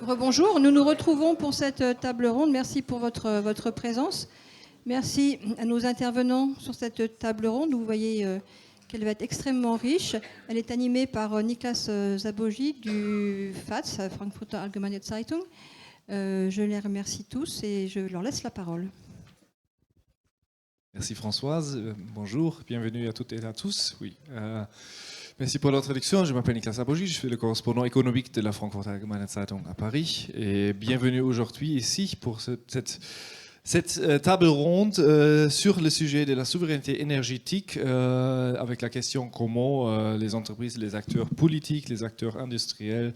Rebonjour, nous nous retrouvons pour cette table ronde. Merci pour votre présence. Merci à nos intervenants sur cette table ronde. Vous voyez qu'elle va être extrêmement riche. Elle est animée par Niklas Zabogy du FAZ, Frankfurter Allgemeine Zeitung. Je les remercie tous et je leur laisse la parole. Merci Françoise. Bonjour, bienvenue à toutes et à tous. Oui. Merci pour l'introduction. Je m'appelle Niklas Zabogy, je suis le correspondant économique de la Frankfurter Allgemeine Zeitung à Paris. Et bienvenue aujourd'hui ici pour cette table ronde sur le sujet de la souveraineté énergétique, avec la question comment les entreprises, les acteurs politiques, les acteurs industriels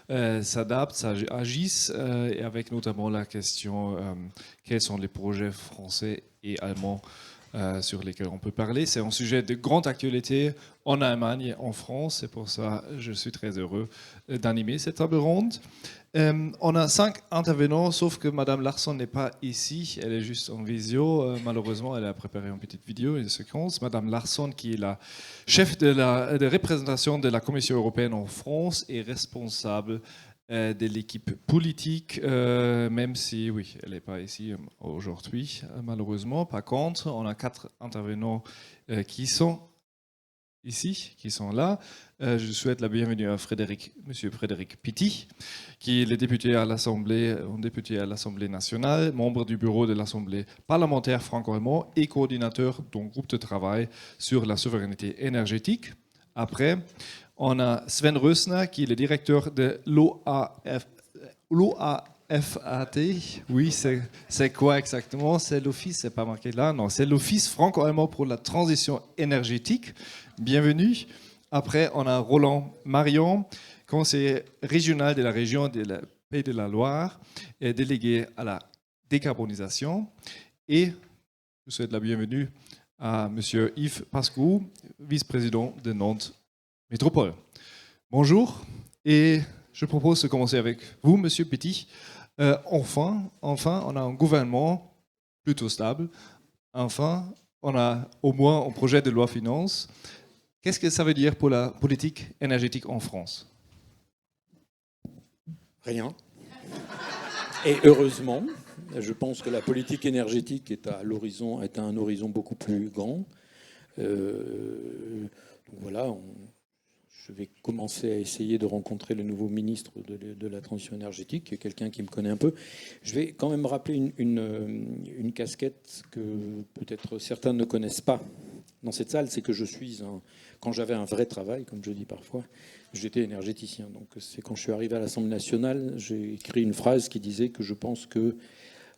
s'adaptent, agissent, et avec notamment la question quels sont les projets français et allemands sur lesquels on peut parler. C'est un sujet de grande actualité en Allemagne et en France. C'est pour ça que je suis très heureux d'animer cette table ronde. On a 5 intervenants, sauf que Madame Larsson n'est pas ici. Elle est juste en visio. Malheureusement, elle a préparé une petite vidéo, une séquence. Madame Larsson, qui est la chef de représentation de la Commission européenne en France, est responsable de l'équipe politique, même si, oui, elle n'est pas ici aujourd'hui, malheureusement. Par contre, on a 4 intervenants qui sont ici, qui sont là. Je souhaite la bienvenue à Monsieur Frédéric Pitty, qui est le député à l'Assemblée nationale, membre du bureau de l'Assemblée parlementaire franco-allemand et coordinateur d'un groupe de travail sur la souveraineté énergétique. Après, on a Sven Rösner, qui est le directeur de l'OAFAT. Oui, c'est quoi exactement? C'est l'office, c'est pas marqué là, non, c'est l'Office franco-allemand pour la transition énergétique. Bienvenue. Après, on a Roland Marion, conseiller régional de la région de la Pays de la Loire et délégué à la décarbonisation. Et je souhaite la bienvenue à Monsieur Yves Pascou, vice-président de Nantes Métropole. Bonjour, et je propose de commencer avec vous, Monsieur Pitty. Enfin, on a un gouvernement plutôt stable. Enfin, on a au moins un projet de loi finance. Qu'est-ce que ça veut dire pour la politique énergétique en France? Rien. Et heureusement, je pense que la politique énergétique est à un horizon beaucoup plus grand. Donc voilà, je vais commencer à essayer de rencontrer le nouveau ministre de la transition énergétique, qui est quelqu'un qui me connaît un peu. Je vais quand même rappeler une casquette que peut-être certains ne connaissent pas dans cette salle, c'est que quand j'avais un vrai travail, comme je dis parfois, j'étais énergéticien. Donc c'est quand je suis arrivé à l'Assemblée nationale, j'ai écrit une phrase qui disait que je pense que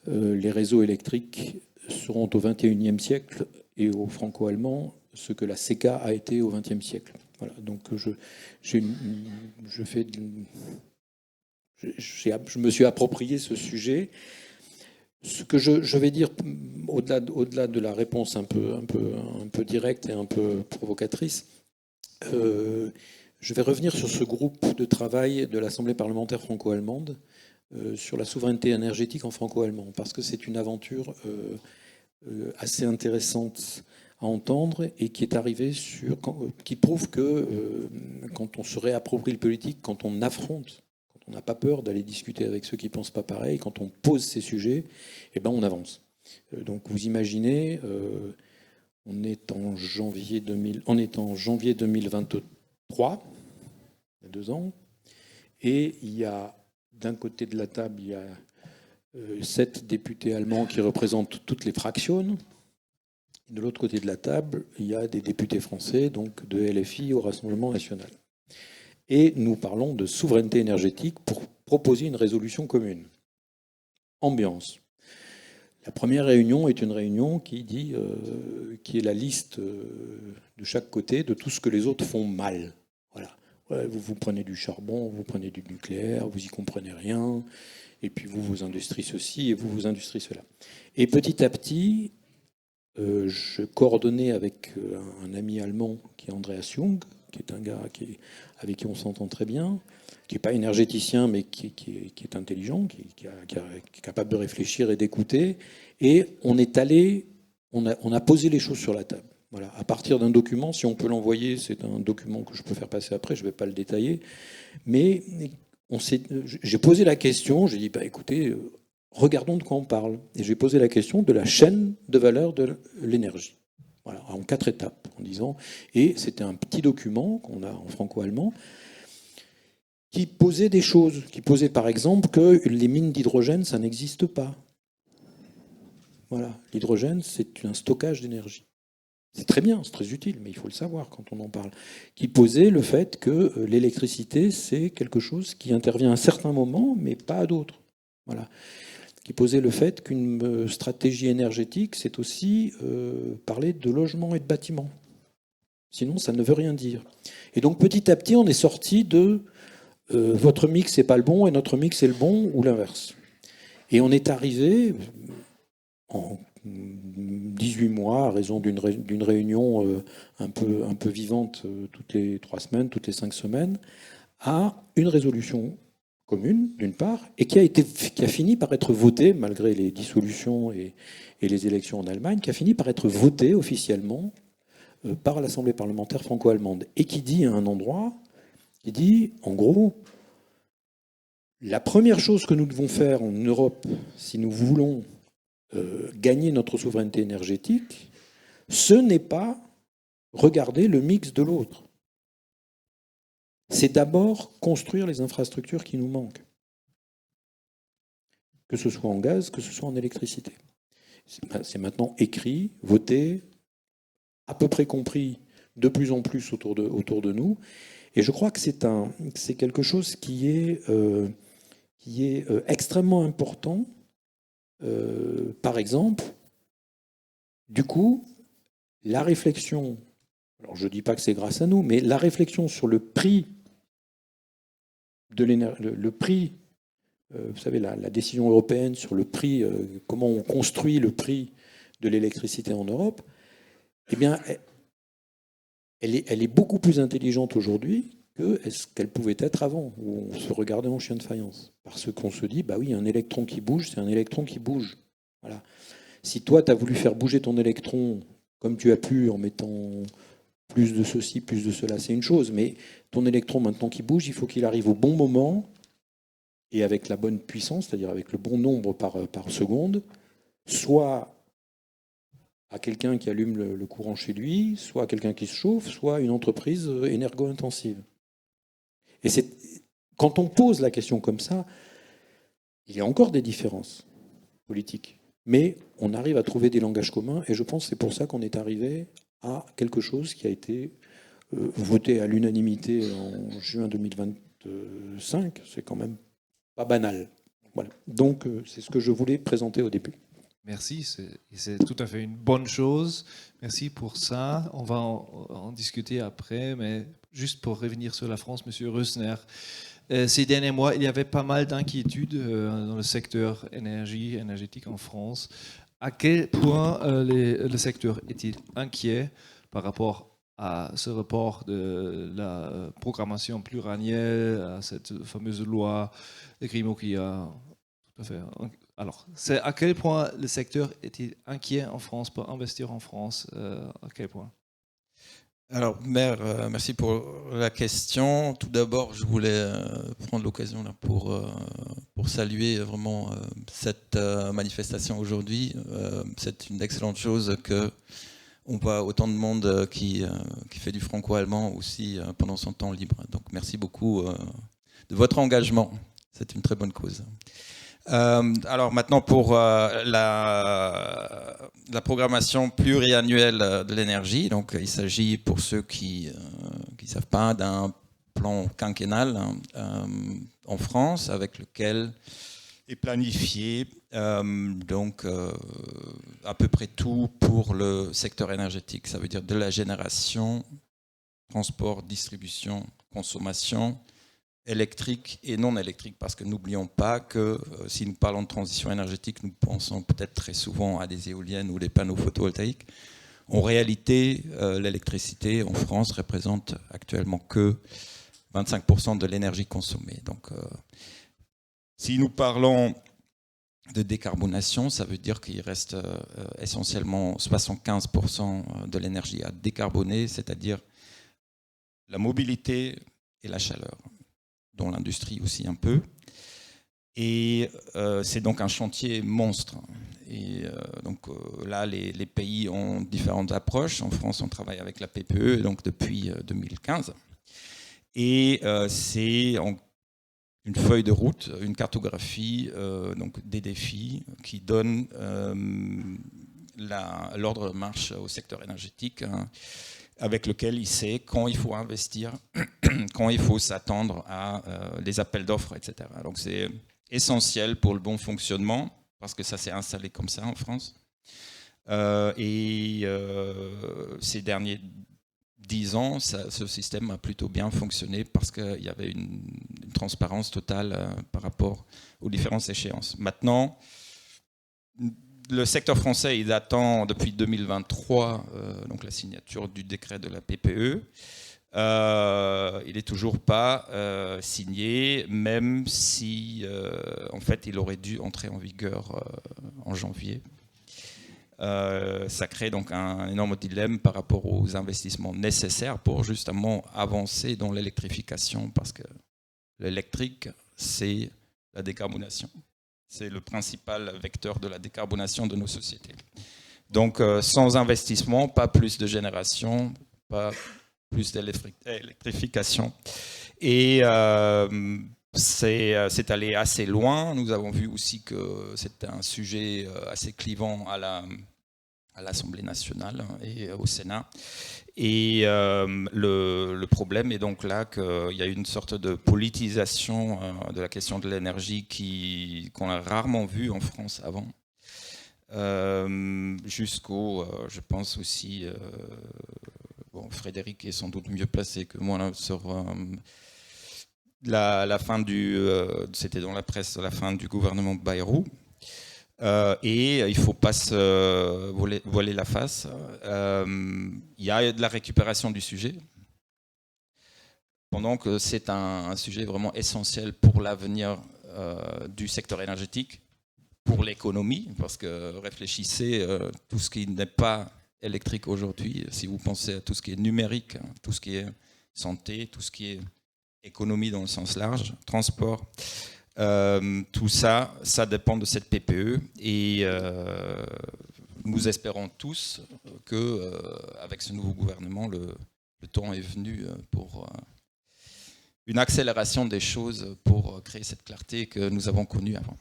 les réseaux électriques seront au XXIe siècle et au franco-allemand ce que la CECA a été au XXe siècle. Voilà, donc je me suis approprié ce sujet. Ce que je vais dire, au-delà de la réponse un peu directe et un peu provocatrice, je vais revenir sur ce groupe de travail de l'Assemblée parlementaire franco-allemande sur la souveraineté énergétique en franco-allemand, parce que c'est une aventure assez intéressante à entendre et qui est arrivée qui prouve que quand on se réapproprie le politique, quand on affronte, quand on n'a pas peur d'aller discuter avec ceux qui ne pensent pas pareil, quand on pose ces sujets, eh ben on avance. Donc vous imaginez, on est en janvier 2023, il y a 2 ans, et il y a d'un côté de la table, il y a 7 députés allemands qui représentent toutes les fractions. De l'autre côté de la table, il y a des députés français, donc de LFI au Rassemblement national. Et nous parlons de souveraineté énergétique pour proposer une résolution commune. Ambiance. La première réunion est une réunion qui est la liste de chaque côté de tout ce que les autres font mal. Voilà. Vous prenez du charbon, vous prenez du nucléaire, vous y comprenez rien, et puis vous industrie ceci et vous industrie cela. Et petit à petit, je coordonnais avec un ami allemand qui est Andreas Jung, qui est un gars avec qui on s'entend très bien, qui n'est pas énergéticien, mais qui est intelligent, qui est capable de réfléchir et d'écouter. Et on a posé les choses sur la table. Voilà, à partir d'un document, si on peut l'envoyer, c'est un document que je peux faire passer après, je ne vais pas le détailler. Mais j'ai posé la question, j'ai dit, écoutez, regardons de quoi on parle. Et j'ai posé la question de la chaîne de valeur de l'énergie. Voilà, en 4 étapes, en disant. Et c'était un petit document qu'on a en franco-allemand qui posait des choses. Qui posait par exemple que les mines d'hydrogène, ça n'existe pas. Voilà, l'hydrogène, c'est un stockage d'énergie. C'est très bien, c'est très utile, mais il faut le savoir quand on en parle. Qui posait le fait que l'électricité, c'est quelque chose qui intervient à un certain moment, mais pas à d'autres. Voilà. Qui posait le fait qu'une stratégie énergétique, c'est aussi parler de logement et de bâtiment. Sinon, ça ne veut rien dire. Et donc, petit à petit, on est sorti de votre mix n'est pas le bon et notre mix est le bon, ou l'inverse. Et on est arrivé, en 18 mois, à raison d'une réunion un peu vivante toutes les 3 semaines, toutes les 5 semaines, à une résolution commune, d'une part, et qui a fini par être votée, malgré les dissolutions et les élections en Allemagne, qui a fini par être votée officiellement par l'Assemblée parlementaire franco-allemande, et qui dit à un endroit, qui dit, en gros, la première chose que nous devons faire en Europe, si nous voulons gagner notre souveraineté énergétique, ce n'est pas regarder le mix de l'autre. C'est d'abord construire les infrastructures qui nous manquent, que ce soit en gaz, que ce soit en électricité. C'est maintenant écrit, voté, à peu près compris de plus en plus autour de nous. Et je crois que c'est quelque chose qui est extrêmement important. Par exemple, du coup, la réflexion, alors je ne dis pas que c'est grâce à nous, mais la réflexion sur le prix de l'énergie, le prix, vous savez, la décision européenne sur le prix, comment on construit le prix de l'électricité en Europe, eh bien, elle est beaucoup plus intelligente aujourd'hui que ce qu'elle pouvait être avant, où on se regardait en chien de faïence. Parce qu'on se dit, bah oui, un électron qui bouge, c'est un électron qui bouge. Voilà. Si toi, tu as voulu faire bouger ton électron comme tu as pu en mettant plus de ceci, plus de cela, c'est une chose. Mais ton électron, maintenant qui bouge, il faut qu'il arrive au bon moment et avec la bonne puissance, c'est-à-dire avec le bon nombre par seconde, soit à quelqu'un qui allume le courant chez lui, soit à quelqu'un qui se chauffe, soit à une entreprise énergo-intensive. Et quand on pose la question comme ça, il y a encore des différences politiques. Mais on arrive à trouver des langages communs, et je pense que c'est pour ça qu'on est arrivé à quelque chose qui a été voté à l'unanimité en juin 2025. C'est quand même pas banal. Voilà. Donc c'est ce que je voulais présenter au début. Merci, c'est tout à fait une bonne chose. Merci pour ça. On va en discuter après, mais juste pour revenir sur la France, Monsieur Rösner, ces derniers mois, il y avait pas mal d'inquiétudes dans le secteur énergétique en France. À quel point le secteur est-il inquiet par rapport à ce report de la programmation pluriannuelle, à cette fameuse loi de Grimaud qui a tout à fait... Alors, c'est à quel point le secteur est-il inquiet en France pour investir en France? À quel point? Alors, Maire, merci pour la question. Tout d'abord, je voulais prendre l'occasion là pour saluer vraiment cette manifestation aujourd'hui. C'est une excellente chose qu'on voit autant de monde qui fait du franco-allemand aussi pendant son temps libre. Donc, merci beaucoup de votre engagement. C'est une très bonne cause. Alors maintenant pour la programmation pluriannuelle de l'énergie. Donc il s'agit, pour ceux qui ne savent pas, d'un plan quinquennal en France avec lequel est planifié à peu près tout pour le secteur énergétique. Ça veut dire de la génération, transport, distribution, consommation, électrique et non électrique, parce que n'oublions pas que si nous parlons de transition énergétique, nous pensons peut-être très souvent à des éoliennes ou des panneaux photovoltaïques. En réalité, l'électricité en France représente actuellement que 25% de l'énergie consommée. Donc, si nous parlons de décarbonation, ça veut dire qu'il reste essentiellement 75% de l'énergie à décarboner, c'est-à-dire la mobilité et la chaleur, dont l'industrie aussi un peu. Et c'est donc un chantier monstre. Et là, les pays ont différentes approches. En France, on travaille avec la PPE donc depuis 2015. Et c'est une feuille de route, une cartographie donc des défis qui donne l'ordre de marche au secteur énergétique, avec lequel il sait quand il faut investir, quand il faut s'attendre à des appels d'offres, etc. Donc c'est essentiel pour le bon fonctionnement, parce que ça s'est installé comme ça en France. Ces derniers 10 ans, ce système a plutôt bien fonctionné parce qu'il y avait une transparence totale par rapport aux différentes échéances. Maintenant, le secteur français, il attend depuis 2023 donc la signature du décret de la PPE. Il n'est toujours pas signé, même si en fait il aurait dû entrer en vigueur en janvier. Ça crée donc un énorme dilemme par rapport aux investissements nécessaires pour justement avancer dans l'électrification, parce que l'électrique, c'est la décarbonation. C'est le principal vecteur de la décarbonation de nos sociétés. Donc sans investissement, pas plus de génération, pas plus d'électrification. Et c'est allé assez loin. Nous avons vu aussi que c'était un sujet assez clivant à l'Assemblée nationale et au Sénat. Et le problème est donc là qu'il y a une sorte de politisation de la question de l'énergie qu'on a rarement vu en France avant. Jusqu'au, je pense aussi, Frédéric est sans doute mieux placé que moi là, sur la fin c'était dans la presse, la fin du gouvernement Bayrou. Et il ne faut pas se voiler la face. Il y a de la récupération du sujet, pendant que c'est un sujet vraiment essentiel pour l'avenir du secteur énergétique, pour l'économie, parce que réfléchissez, tout ce qui n'est pas électrique aujourd'hui, si vous pensez à tout ce qui est numérique, tout ce qui est santé, tout ce qui est économie dans le sens large, transport, tout ça, ça dépend de cette PPE. Et nous espérons tous qu'avec ce nouveau gouvernement, le temps est venu pour une accélération des choses pour créer cette clarté que nous avons connue avant.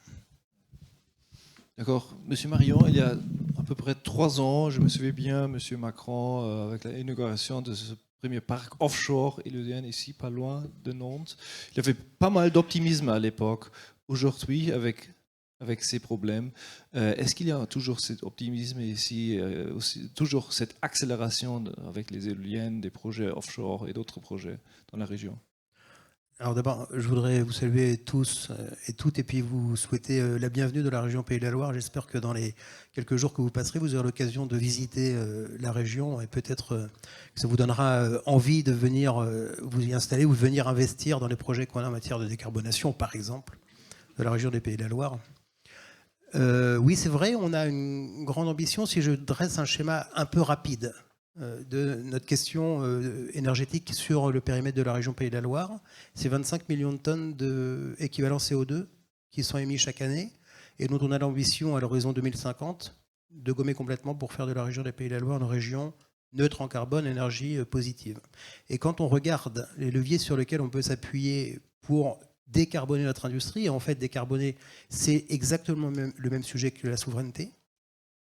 D'accord. Monsieur Marion, il y a à peu près 3 ans, je me souviens bien, Monsieur Macron, avec l'inauguration de ce premier parc offshore éolien ici, pas loin de Nantes, il y avait pas mal d'optimisme à l'époque. Aujourd'hui, avec ces problèmes, est-ce qu'il y a toujours cet optimisme et ici, aussi, toujours cette accélération avec les éoliennes, des projets offshore et d'autres projets dans la région ? Alors d'abord, je voudrais vous saluer tous et toutes et puis vous souhaiter la bienvenue dans la région Pays de la Loire. J'espère que dans les quelques jours que vous passerez, vous aurez l'occasion de visiter la région et peut-être que ça vous donnera envie de venir vous y installer ou de venir investir dans les projets qu'on a en matière de décarbonation, par exemple, de la région des Pays de la Loire. Oui, c'est vrai, on a une grande ambition. Si je dresse un schéma un peu rapide de notre question énergétique sur le périmètre de la région Pays de la Loire, c'est 25 millions de tonnes d'équivalent CO2 qui sont émis chaque année et dont on a l'ambition à l'horizon 2050 de gommer complètement pour faire de la région des Pays de la Loire une région neutre en carbone, énergie positive. Et quand on regarde les leviers sur lesquels on peut s'appuyer pour décarboner notre industrie, et en fait décarboner, c'est exactement le même sujet que la souveraineté,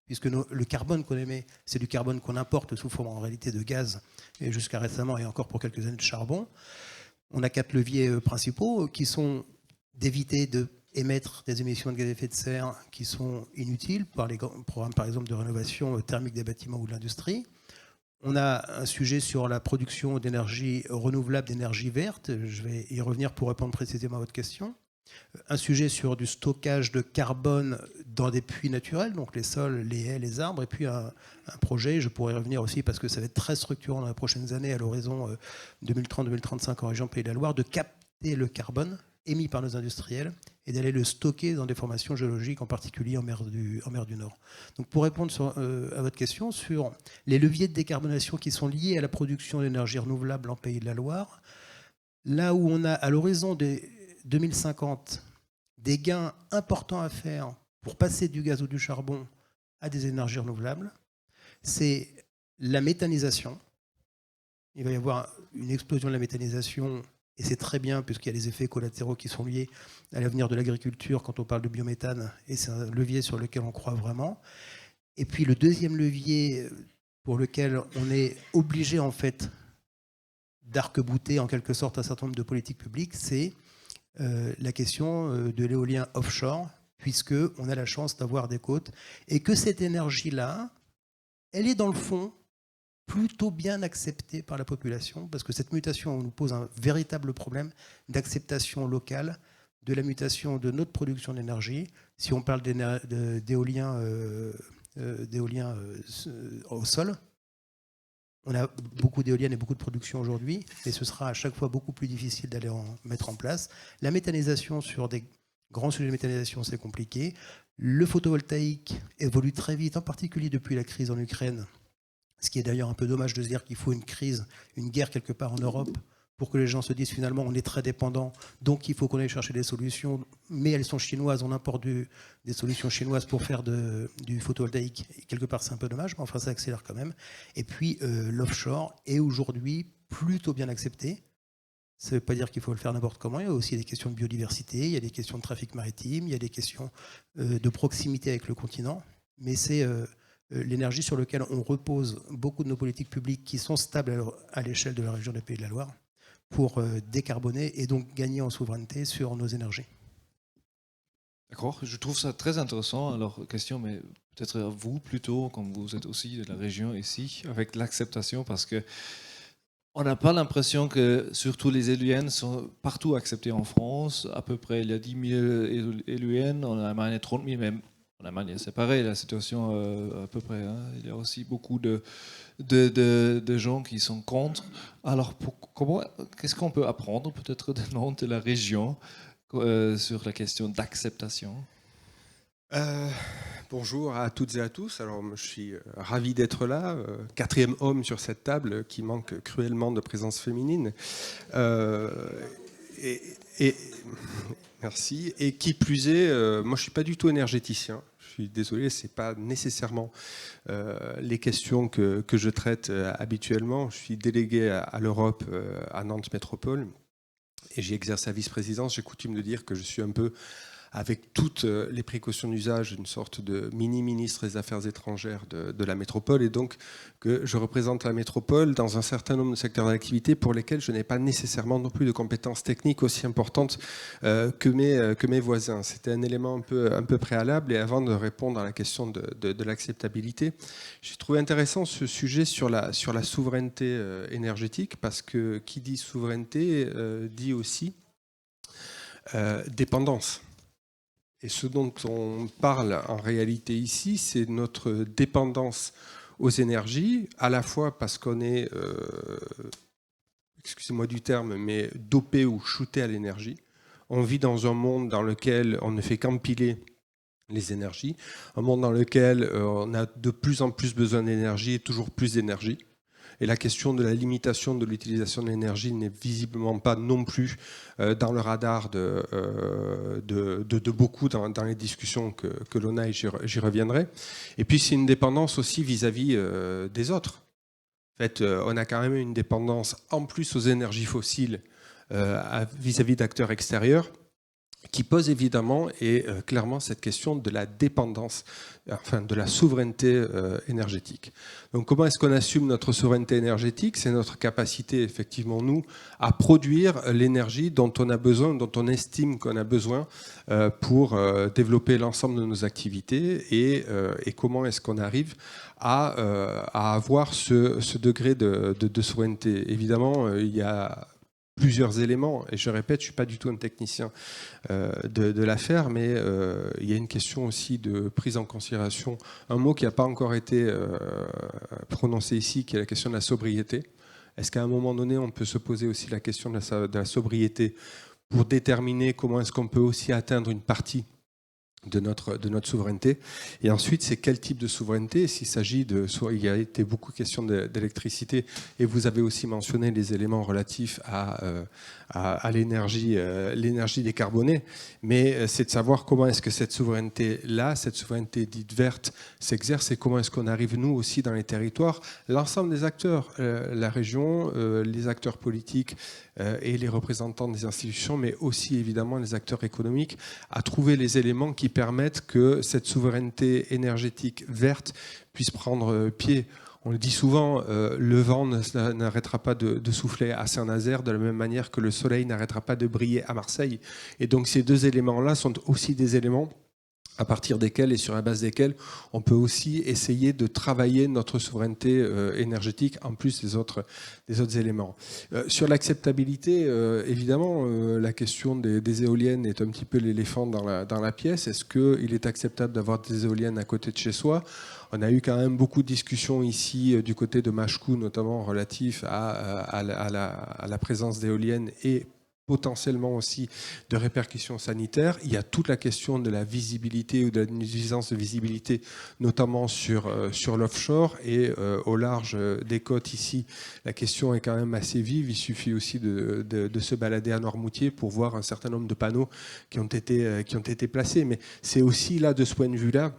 puisque le carbone qu'on émet, c'est du carbone qu'on importe sous forme en réalité de gaz, et jusqu'à récemment et encore pour quelques années de charbon. On a 4 leviers principaux qui sont d'éviter d'émettre des émissions de gaz à effet de serre qui sont inutiles par les programmes par exemple de rénovation thermique des bâtiments ou de l'industrie. On a un sujet sur la production d'énergie renouvelable, d'énergie verte. Je vais y revenir pour répondre précisément à votre question. Un sujet sur du stockage de carbone dans des puits naturels, donc les sols, les haies, les arbres. Et puis un projet, je pourrais y revenir aussi parce que ça va être très structurant dans les prochaines années à l'horizon 2030-2035 en région Pays de la Loire, de capter le carbone émis par nos industriels et d'aller le stocker dans des formations géologiques, en particulier en mer du Nord. Donc pour répondre à votre question sur les leviers de décarbonation qui sont liés à la production d'énergie renouvelable en Pays de la Loire, là où on a à l'horizon des 2050 des gains importants à faire pour passer du gaz ou du charbon à des énergies renouvelables, c'est la méthanisation. Il va y avoir une explosion de la méthanisation. Et c'est très bien, puisqu'il y a des effets collatéraux qui sont liés à l'avenir de l'agriculture quand on parle de biométhane, et c'est un levier sur lequel on croit vraiment. Et puis le deuxième levier pour lequel on est obligé en fait d'arc-bouter en quelque sorte un certain nombre de politiques publiques, c'est la question de l'éolien offshore, puisqu'on a la chance d'avoir des côtes, et que cette énergie-là, elle est dans le fond plutôt bien acceptée par la population, parce que cette mutation nous pose un véritable problème d'acceptation locale de la mutation de notre production d'énergie. Si on parle d'éolien au sol, on a beaucoup d'éoliennes et beaucoup de production aujourd'hui, mais ce sera à chaque fois beaucoup plus difficile d'aller en mettre en place. La méthanisation, sur des grands sujets de méthanisation, c'est compliqué. Le photovoltaïque évolue très vite, en particulier depuis la crise en Ukraine, ce qui est d'ailleurs un peu dommage de se dire qu'il faut une crise, une guerre quelque part en Europe pour que les gens se disent finalement on est très dépendant, donc il faut qu'on aille chercher des solutions, mais elles sont chinoises, on importe des solutions chinoises pour faire du photovoltaïque. Et quelque part c'est un peu dommage, mais enfin ça accélère quand même. Et puis l'offshore est aujourd'hui plutôt bien accepté. Ça ne veut pas dire qu'il faut le faire n'importe comment, il y a aussi des questions de biodiversité, il y a des questions de trafic maritime, il y a des questions de proximité avec le continent, mais c'est l'énergie sur laquelle on repose beaucoup de nos politiques publiques qui sont stables à l'échelle de la région des Pays de la Loire, pour décarboner et donc gagner en souveraineté sur nos énergies. D'accord, je trouve ça très intéressant. Alors, question, mais peut-être à vous plutôt, comme vous êtes aussi de la région ici, avec l'acceptation, parce que on n'a pas l'impression que surtout les éoliennes sont partout acceptées en France. À peu près, il y a 10 000 éoliennes, en Allemagne 30 000, même en Allemagne c'est pareil, la situation à peu près. Hein. Il y a aussi beaucoup de gens qui sont contre. Alors, qu'est-ce qu'on peut apprendre peut-être de Nantes, de la région, sur la question d'acceptation? Bonjour à toutes et à tous. Alors, je suis ravi d'être là, quatrième homme sur cette table qui manque cruellement de présence féminine. Merci. Et qui plus est, moi je suis pas du tout énergéticien. Je suis désolé, c'est pas nécessairement les questions que je traite habituellement. Je suis délégué à l'Europe à Nantes Métropole et j'y exerce la vice-présidence. J'ai coutume de dire que je suis un peu, avec toutes les précautions d'usage, une sorte de mini-ministre des Affaires étrangères de la métropole, et donc que je représente la métropole dans un certain nombre de secteurs d'activité pour lesquels je n'ai pas nécessairement non plus de compétences techniques aussi importantes que mes voisins. C'était un élément un peu préalable, et avant de répondre à la question de l'acceptabilité, j'ai trouvé intéressant ce sujet sur la souveraineté énergétique, parce que qui dit souveraineté dit aussi dépendance. Et ce dont on parle en réalité ici, c'est notre dépendance aux énergies, à la fois parce qu'on est, excusez-moi du terme, mais dopé ou shooté à l'énergie. On vit dans un monde dans lequel on ne fait qu'empiler les énergies, un monde dans lequel on a de plus en plus besoin d'énergie et toujours plus d'énergie. Et la question de la limitation de l'utilisation de l'énergie n'est visiblement pas non plus dans le radar de beaucoup dans les discussions que l'on a, et j'y reviendrai. Et puis c'est une dépendance aussi vis-à-vis des autres. En fait, on a quand même une dépendance en plus aux énergies fossiles vis-à-vis d'acteurs extérieurs, qui pose évidemment et clairement cette question de la dépendance, enfin de la souveraineté énergétique. Donc comment est-ce qu'on assume notre souveraineté énergétique? C'est notre capacité, effectivement, nous, à produire l'énergie dont on a besoin, dont on estime qu'on a besoin pour développer l'ensemble de nos activités, et comment est-ce qu'on arrive à avoir ce degré de souveraineté. Évidemment, il y a plusieurs éléments, et je répète, je ne suis pas du tout un technicien de l'affaire, mais il y a une question aussi de prise en considération, un mot qui n'a pas encore été prononcé ici, qui est la question de la sobriété. Est-ce qu'à un moment donné, on peut se poser aussi la question de la sobriété pour déterminer comment est-ce qu'on peut aussi atteindre une partie de notre souveraineté? Et ensuite, c'est quel type de souveraineté? S'il s'agit il y a été beaucoup question d'électricité, et vous avez aussi mentionné les éléments relatifs à l'énergie décarbonée, mais c'est de savoir comment est-ce que cette souveraineté-là, cette souveraineté dite verte, s'exerce, et comment est-ce qu'on arrive, nous aussi, dans les territoires, l'ensemble des acteurs, la région, les acteurs politiques et les représentants des institutions, mais aussi évidemment les acteurs économiques, à trouver les éléments qui permettent que cette souveraineté énergétique verte puisse prendre pied. On le dit souvent, le vent n'arrêtera pas de souffler à Saint-Nazaire de la même manière que le soleil n'arrêtera pas de briller à Marseille. Et donc ces deux éléments-là sont aussi des éléments à partir desquels et sur la base desquels on peut aussi essayer de travailler notre souveraineté énergétique en plus des autres éléments. Sur l'acceptabilité, évidemment, la question des éoliennes est un petit peu l'éléphant dans la pièce. Est-ce qu'il est acceptable d'avoir des éoliennes à côté de chez soi ? On a eu quand même beaucoup de discussions ici du côté de Machecou, notamment relatif à la présence d'éoliennes et potentiellement aussi de répercussions sanitaires. Il y a toute la question de la visibilité ou de la nuisance de visibilité, notamment sur l'offshore et au large des côtes ici. La question est quand même assez vive. Il suffit aussi de se balader à Noirmoutier pour voir un certain nombre de panneaux qui ont été placés. Mais c'est aussi là, de ce point de vue-là,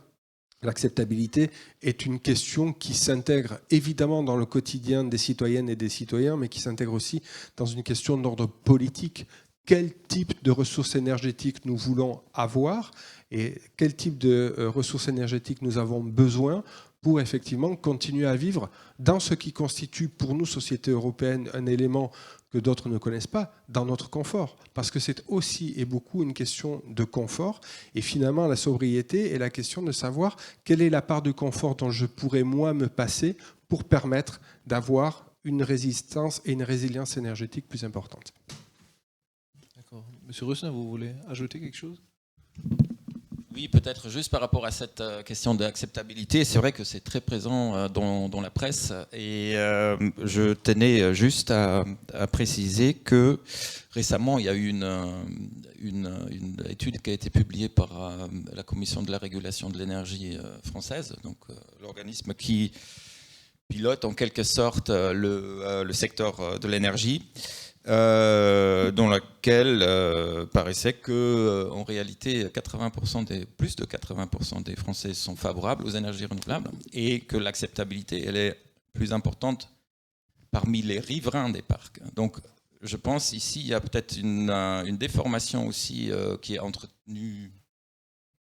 l'acceptabilité est une question qui s'intègre évidemment dans le quotidien des citoyennes et des citoyens, mais qui s'intègre aussi dans une question d'ordre politique. Quel type de ressources énergétiques nous voulons avoir et quel type de ressources énergétiques nous avons besoin pour effectivement continuer à vivre dans ce qui constitue pour nous, société européenne, un élément que d'autres ne connaissent pas, dans notre confort. Parce que c'est aussi et beaucoup une question de confort. Et finalement, la sobriété est la question de savoir quelle est la part de confort dont je pourrais, moi, me passer pour permettre d'avoir une résistance et une résilience énergétique plus importante. D'accord. Monsieur Russin, vous voulez ajouter quelque chose ? Oui, peut-être juste par rapport à cette question d'acceptabilité. C'est vrai que c'est très présent dans la presse et je tenais juste à préciser que récemment, il y a eu une étude qui a été publiée par la Commission de la régulation de l'énergie française, donc l'organisme qui pilote en quelque sorte le secteur de l'énergie. Dans laquelle paraissait que, en réalité, plus de 80% des Français sont favorables aux énergies renouvelables et que l'acceptabilité elle est plus importante parmi les riverains des parcs. Donc, je pense ici il y a peut-être une déformation aussi qui est entretenue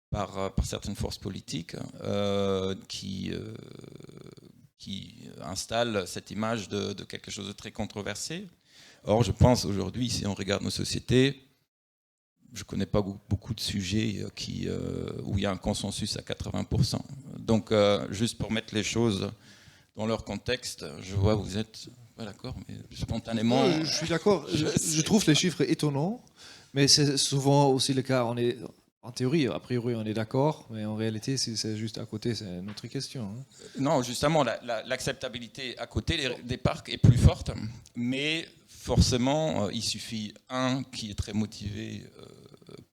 par certaines forces politiques qui installent cette image de quelque chose de très controversé. Or, je pense aujourd'hui, si on regarde nos sociétés, je ne connais pas beaucoup de sujets où il y a un consensus à 80%. Donc, juste pour mettre les choses dans leur contexte, je vois que vous êtes pas d'accord, mais spontanément... Je suis d'accord. Je trouve les chiffres étonnants, mais c'est souvent aussi le cas. En théorie, a priori, on est d'accord, mais en réalité, si c'est juste à côté, c'est une autre question. Hein. Non, justement, l'acceptabilité à côté des parcs est plus forte, mais forcément, il suffit un qui est très motivé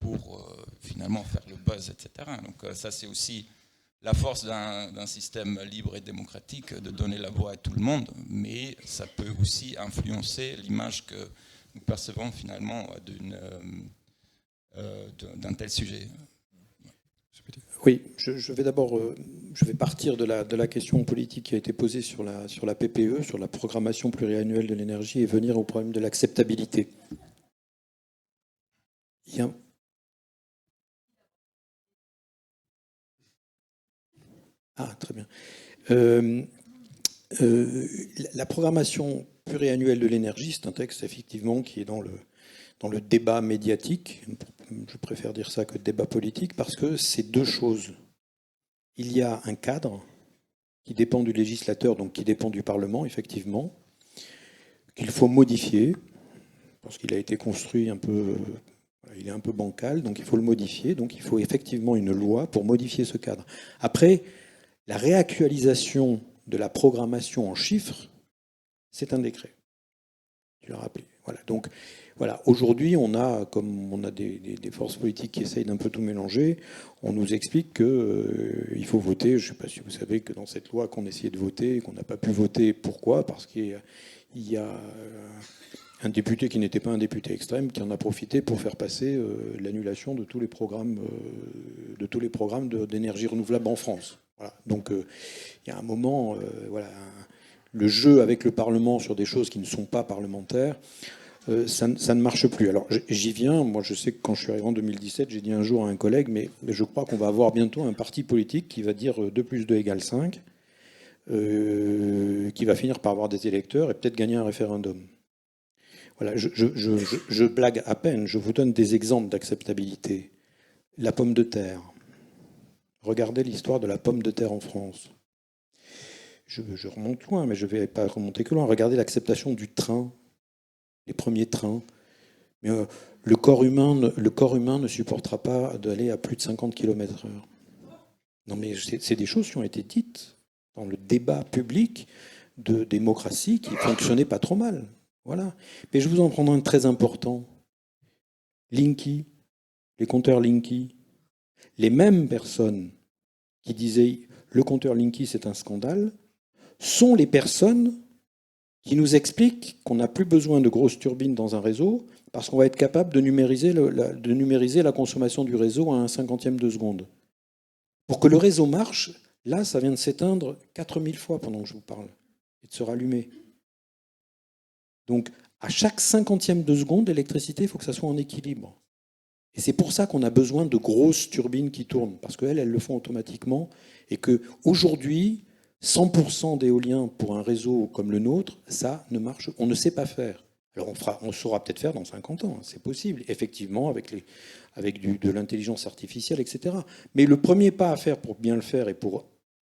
pour finalement faire le buzz, etc. Donc ça, c'est aussi la force d'un système libre et démocratique de donner la voix à tout le monde, mais ça peut aussi influencer l'image que nous percevons finalement d'un tel sujet. Oui, je vais partir de la question politique qui a été posée sur la PPE, sur la programmation pluriannuelle de l'énergie, et venir au problème de l'acceptabilité. Ah, très bien. La programmation pluriannuelle de l'énergie, c'est un texte effectivement qui est dans le débat médiatique. Je préfère dire ça que débat politique, parce que c'est deux choses. Il y a un cadre qui dépend du législateur, donc qui dépend du Parlement, effectivement, qu'il faut modifier, parce qu'il a été construit il est un peu bancal, donc il faut le modifier. Donc il faut effectivement une loi pour modifier ce cadre. Après, la réactualisation de la programmation en chiffres, c'est un décret. Tu l'as rappelé. Voilà. Donc, voilà. Aujourd'hui, comme on a des forces politiques qui essayent d'un peu tout mélanger, on nous explique qu'il faut voter. Je ne sais pas si vous savez que dans cette loi qu'on essayait de voter, qu'on n'a pas pu voter, pourquoi ? Parce qu'il y a un député qui n'était pas un député extrême qui en a profité pour faire passer l'annulation de tous les programmes d'énergie renouvelable en France. Voilà. Donc, il y a un moment, le jeu avec le Parlement sur des choses qui ne sont pas parlementaires, ça ne marche plus. Alors j'y viens, moi je sais que quand je suis arrivé en 2017, j'ai dit un jour à un collègue, mais je crois qu'on va avoir bientôt un parti politique qui va dire 2 + 2 = 5, qui va finir par avoir des électeurs et peut-être gagner un référendum. Voilà, je blague à peine, je vous donne des exemples d'acceptabilité. La pomme de terre. Regardez l'histoire de la pomme de terre en France. Je remonte loin, mais je ne vais pas remonter que loin. Regardez l'acceptation du train, les premiers trains. Mais le corps humain ne supportera pas d'aller à plus de 50 km/h. Non, mais c'est des choses qui ont été dites dans le débat public de démocratie qui ne fonctionnait pas trop mal. Voilà. Mais je vous en prends un très important. Linky, les compteurs Linky. Les mêmes personnes qui disaient le compteur Linky c'est un scandale sont les personnes qui nous expliquent qu'on n'a plus besoin de grosses turbines dans un réseau parce qu'on va être capable de numériser la consommation du réseau à un cinquantième de seconde. Pour que le réseau marche, là, ça vient de s'éteindre 4000 fois pendant que je vous parle et de se rallumer. Donc, à chaque cinquantième de seconde, l'électricité, il faut que ça soit en équilibre. Et c'est pour ça qu'on a besoin de grosses turbines qui tournent, parce qu'elles le font automatiquement, et qu'aujourd'hui, 100% d'éolien pour un réseau comme le nôtre, ça ne marche, on ne sait pas faire. Alors on saura peut-être faire dans 50 ans, c'est possible, effectivement, avec de l'intelligence artificielle, etc. Mais le premier pas à faire pour bien le faire et pour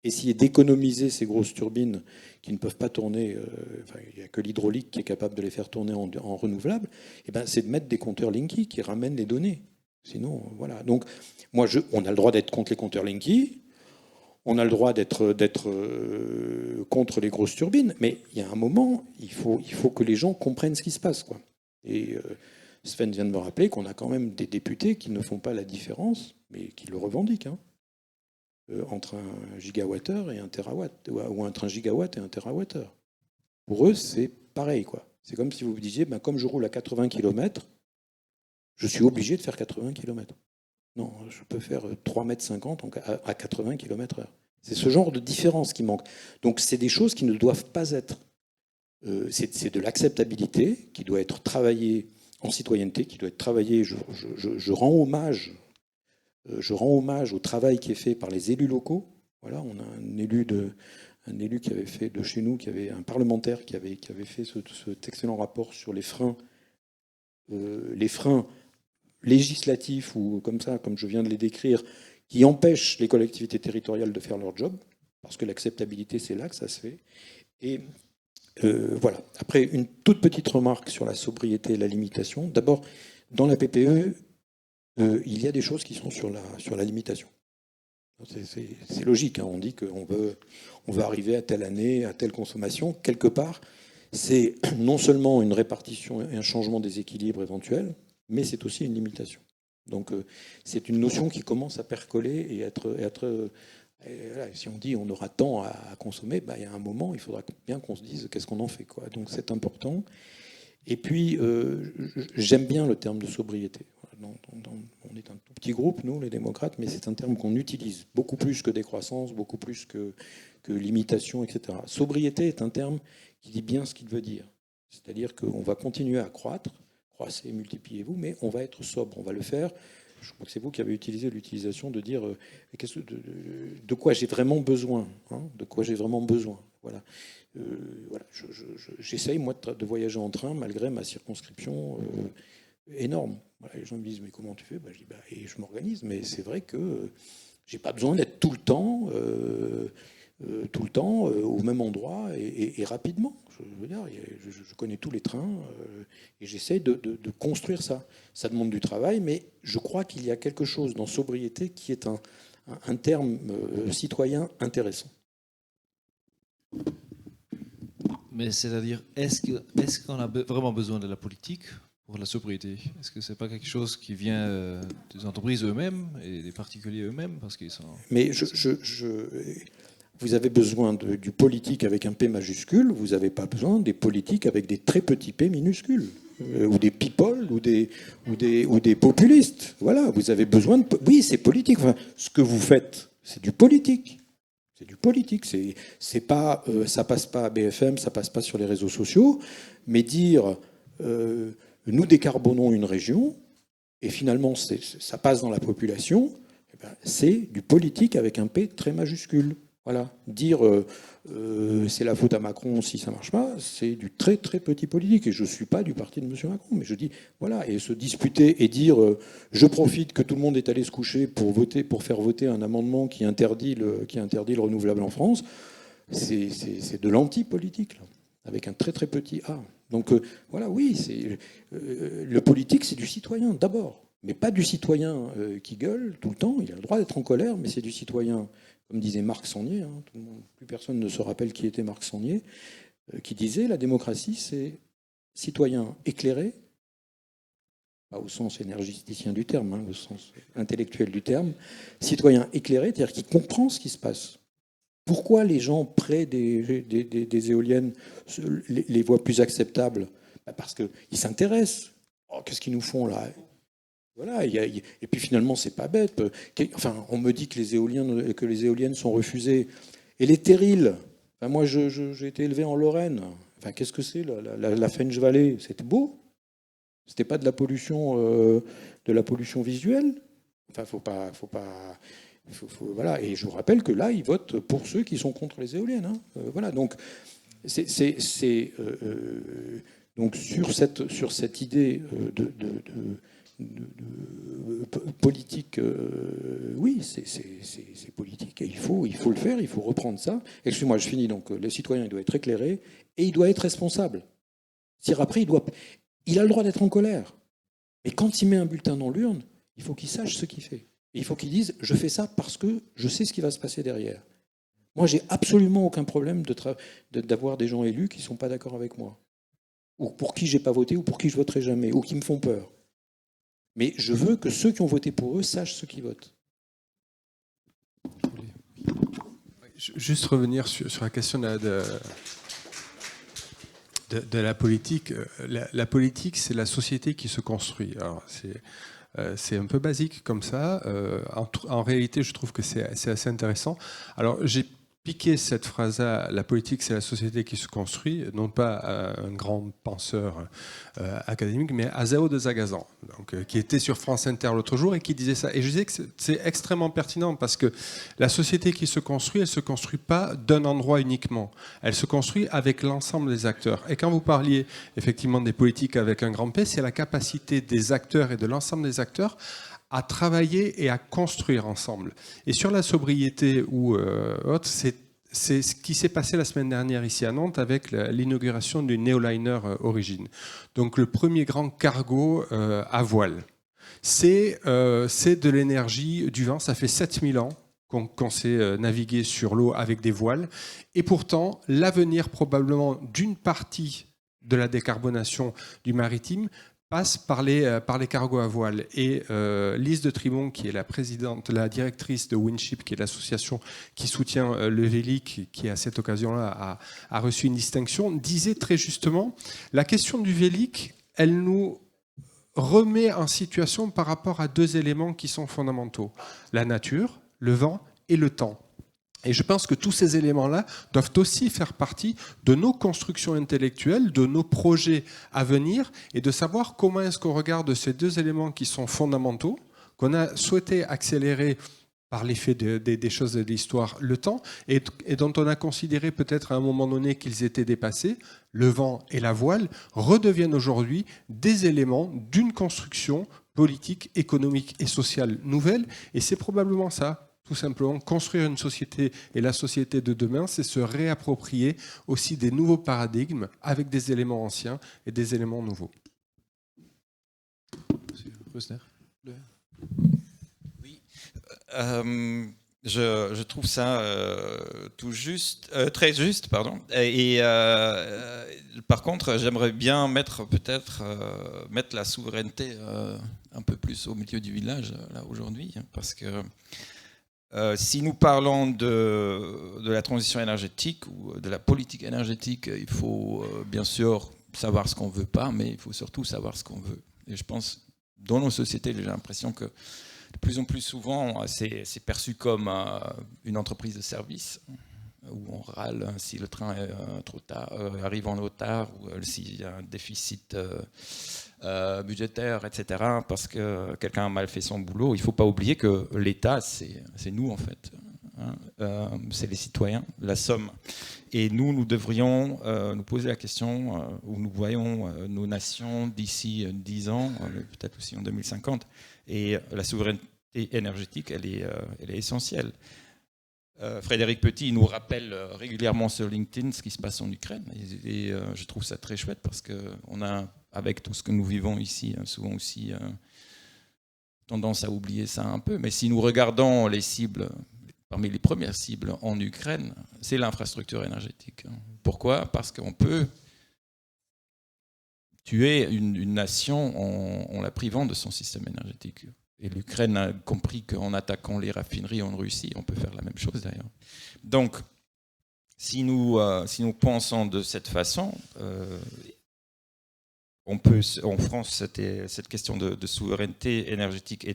essayer d'économiser ces grosses turbines qui ne peuvent pas tourner, il n'y a que l'hydraulique qui est capable de les faire tourner en renouvelable, c'est de mettre des compteurs Linky qui ramènent les données. Sinon, voilà. Donc, on a le droit d'être contre les compteurs Linky, on a le droit d'être contre les grosses turbines, mais il y a un moment, il faut que les gens comprennent ce qui se passe, quoi. Et Sven vient de me rappeler qu'on a quand même des députés qui ne font pas la différence, mais qui le revendiquent, entre un gigawattheure et un terawatt, ou entre un gigawatt et un terawattheure. Pour eux, c'est pareil, quoi. C'est comme si vous vous disiez, comme je roule à 80 km, je suis obligé de faire 80 km. Non, je peux faire 3,50 m à 80 km/h. C'est ce genre de différence qui manque. Donc c'est des choses qui ne doivent pas être. C'est de l'acceptabilité qui doit être travaillée en citoyenneté, qui doit être travaillée. Je rends hommage au travail qui est fait par les élus locaux. Voilà, on a un élu qui avait fait de chez nous, un parlementaire qui avait fait cet excellent rapport sur les freins législatifs ou comme ça, comme je viens de les décrire, qui empêchent les collectivités territoriales de faire leur job, parce que l'acceptabilité, c'est là que ça se fait. Et voilà. Après, une toute petite remarque sur la sobriété et la limitation. D'abord, dans la PPE, il y a des choses qui sont sur la limitation. C'est logique, on dit qu'on veut arriver à telle année, à telle consommation. Quelque part, c'est non seulement une répartition et un changement des équilibres éventuels, mais c'est aussi une limitation. Donc c'est une notion qui commence à percoler et voilà, si on dit on aura tant à consommer, il y a un moment, il faudra bien qu'on se dise qu'est-ce qu'on en fait, quoi. Donc c'est important. Et puis j'aime bien le terme de sobriété. On est un tout petit groupe, nous, les démocrates, mais c'est un terme qu'on utilise beaucoup plus que décroissance, beaucoup plus que limitation, etc. Sobriété est un terme qui dit bien ce qu'il veut dire. C'est-à-dire qu'on va continuer à croître, croissez, multipliez-vous, mais on va être sobre, on va le faire. Je crois que c'est vous qui avez utilisé l'utilisation de dire de quoi j'ai vraiment besoin, de quoi j'ai vraiment besoin. Voilà. Voilà. J'essaye, moi, de voyager en train malgré ma circonscription énorme. Voilà, les gens me disent, mais comment tu fais? Je dis, et je m'organise, mais c'est vrai que j'ai pas besoin d'être tout le temps au même endroit et rapidement. Je veux dire, je connais tous les trains et j'essaie de construire ça. Ça demande du travail, mais je crois qu'il y a quelque chose dans sobriété qui est un terme citoyen intéressant. Mais c'est-à-dire, est-ce qu'on a vraiment besoin de la politique pour la sobriété? Est-ce que c'est pas quelque chose qui vient des entreprises eux-mêmes et des particuliers eux-mêmes parce qu'ils sont... Mais vous avez besoin du politique avec un P majuscule, vous n'avez pas besoin des politiques avec des très petits P minuscules, ou des people, ou des populistes. Voilà, vous avez besoin de... Oui, c'est politique. Enfin, ce que vous faites, c'est du politique. C'est du politique. C'est pas, ça passe pas à BFM, ça passe pas sur les réseaux sociaux, mais dire nous décarbonons une région, et finalement ça passe dans la population, c'est du politique avec un P très majuscule. Voilà, dire c'est la faute à Macron si ça ne marche pas, c'est du très très petit politique. Et je ne suis pas du parti de M. Macron, mais je dis, voilà, et se disputer et dire je profite que tout le monde est allé se coucher pour faire voter un amendement qui interdit le renouvelable en France, c'est de l'anti-politique, là, avec un très très petit A. Donc voilà, oui, le politique, c'est du citoyen d'abord, mais pas du citoyen qui gueule tout le temps. Il a le droit d'être en colère, mais c'est du citoyen. Comme disait Marc Sangnier, hein, plus personne ne se rappelle qui était Marc Sangnier, qui disait la démocratie, c'est citoyen éclairé, pas au sens énergéticien du terme, hein, au sens intellectuel du terme, citoyen éclairé, c'est-à-dire qui comprend ce qui se passe. Pourquoi les gens près des éoliennes les voient plus acceptables? Parce qu'ils s'intéressent. Oh, qu'est-ce qu'ils nous font là? Voilà, et puis finalement, c'est pas bête. Enfin, on me dit que les éoliennes sont refusées. Et les terrils, enfin, moi, j'ai été élevé en Lorraine. Enfin, qu'est-ce que c'est la Fench Valley? C'était beau. C'était pas de la pollution visuelle. Enfin, voilà. Et je vous rappelle que là, ils votent pour ceux qui sont contre les éoliennes. Hein. Voilà. Donc, donc sur cette idée de politique, oui, c'est politique et il faut le faire, il faut reprendre ça. Excusez-moi, je finis. Donc, le citoyen, il doit être éclairé et il doit être responsable. C'est-à-dire après, il a le droit d'être en colère. Mais quand il met un bulletin dans l'urne, il faut qu'il sache ce qu'il fait. Et il faut qu'il dise, je fais ça parce que je sais ce qui va se passer derrière. Moi, j'ai absolument aucun problème d'avoir des gens élus qui ne sont pas d'accord avec moi, ou pour qui j'ai pas voté, ou pour qui je voterai jamais, ou qui me font peur. Mais je veux que ceux qui ont voté pour eux sachent ce qu'ils votent. Juste revenir sur la question de la politique. La politique, c'est la société qui se construit. Alors, c'est un peu basique comme ça. En réalité, je trouve que c'est assez intéressant. Alors, j'ai piqué cette phrase-là, la politique, c'est la société qui se construit, non pas un grand penseur académique, mais Azao de Zagazan, donc, qui était sur France Inter l'autre jour et qui disait ça. Et je disais que c'est extrêmement pertinent parce que la société qui se construit, elle ne se construit pas d'un endroit uniquement. Elle se construit avec l'ensemble des acteurs. Et quand vous parliez effectivement des politiques avec un grand P, c'est la capacité des acteurs et de l'ensemble des acteurs à travailler et à construire ensemble. Et sur la sobriété ou autre, c'est ce qui s'est passé la semaine dernière ici à Nantes avec l'inauguration du Neoliner Origine. Donc le premier grand cargo à voile. C'est de l'énergie du vent, ça fait 7000 ans qu'on sait naviguer sur l'eau avec des voiles. Et pourtant, l'avenir probablement d'une partie de la décarbonation du maritime passe par les cargos à voile. Et Lise de Trimont, qui est la directrice de Winship, qui est l'association qui soutient le Vélic, qui à cette occasion-là a reçu une distinction, disait très justement, la question du Vélic, elle nous remet en situation par rapport à deux éléments qui sont fondamentaux, la nature, le vent et le temps. Et je pense que tous ces éléments-là doivent aussi faire partie de nos constructions intellectuelles, de nos projets à venir, et de savoir comment est-ce qu'on regarde ces deux éléments qui sont fondamentaux, qu'on a souhaité accélérer par l'effet des choses de l'histoire, le temps, et dont on a considéré peut-être à un moment donné qu'ils étaient dépassés, le vent et la voile, redeviennent aujourd'hui des éléments d'une construction politique, économique et sociale nouvelle, et c'est probablement ça. Tout simplement, construire une société et la société de demain, c'est se réapproprier aussi des nouveaux paradigmes avec des éléments anciens et des éléments nouveaux. Oui, je trouve ça très juste, pardon. Et par contre, j'aimerais bien mettre la souveraineté un peu plus au milieu du village là aujourd'hui, parce que si nous parlons de la transition énergétique ou de la politique énergétique, il faut bien sûr savoir ce qu'on ne veut pas, mais il faut surtout savoir ce qu'on veut. Et je pense, dans nos sociétés, j'ai l'impression que de plus en plus souvent, c'est perçu comme une entreprise de service, où on râle si le train est trop tard, arrive en retard, ou s'il y a un déficit budgétaire, etc., parce que quelqu'un a mal fait son boulot. Il ne faut pas oublier que l'État, c'est nous, en fait. hein. C'est les citoyens, la somme. Et nous devrions nous poser la question où nous voyons nos nations d'ici 10 ans, peut-être aussi en 2050. Et la souveraineté énergétique, elle est essentielle. Frédéric Petit nous rappelle régulièrement sur LinkedIn ce qui se passe en Ukraine. Et je trouve ça très chouette parce qu'on a, avec tout ce que nous vivons ici, souvent aussi tendance à oublier ça un peu. Mais si nous regardons les cibles, parmi les premières cibles en Ukraine, c'est l'infrastructure énergétique. Pourquoi ? Parce qu'on peut tuer une nation en la privant de son système énergétique. Et l'Ukraine a compris qu'en attaquant les raffineries en Russie, on peut faire la même chose d'ailleurs. Donc, si nous pensons de cette façon, on peut, en France, cette question de souveraineté énergétique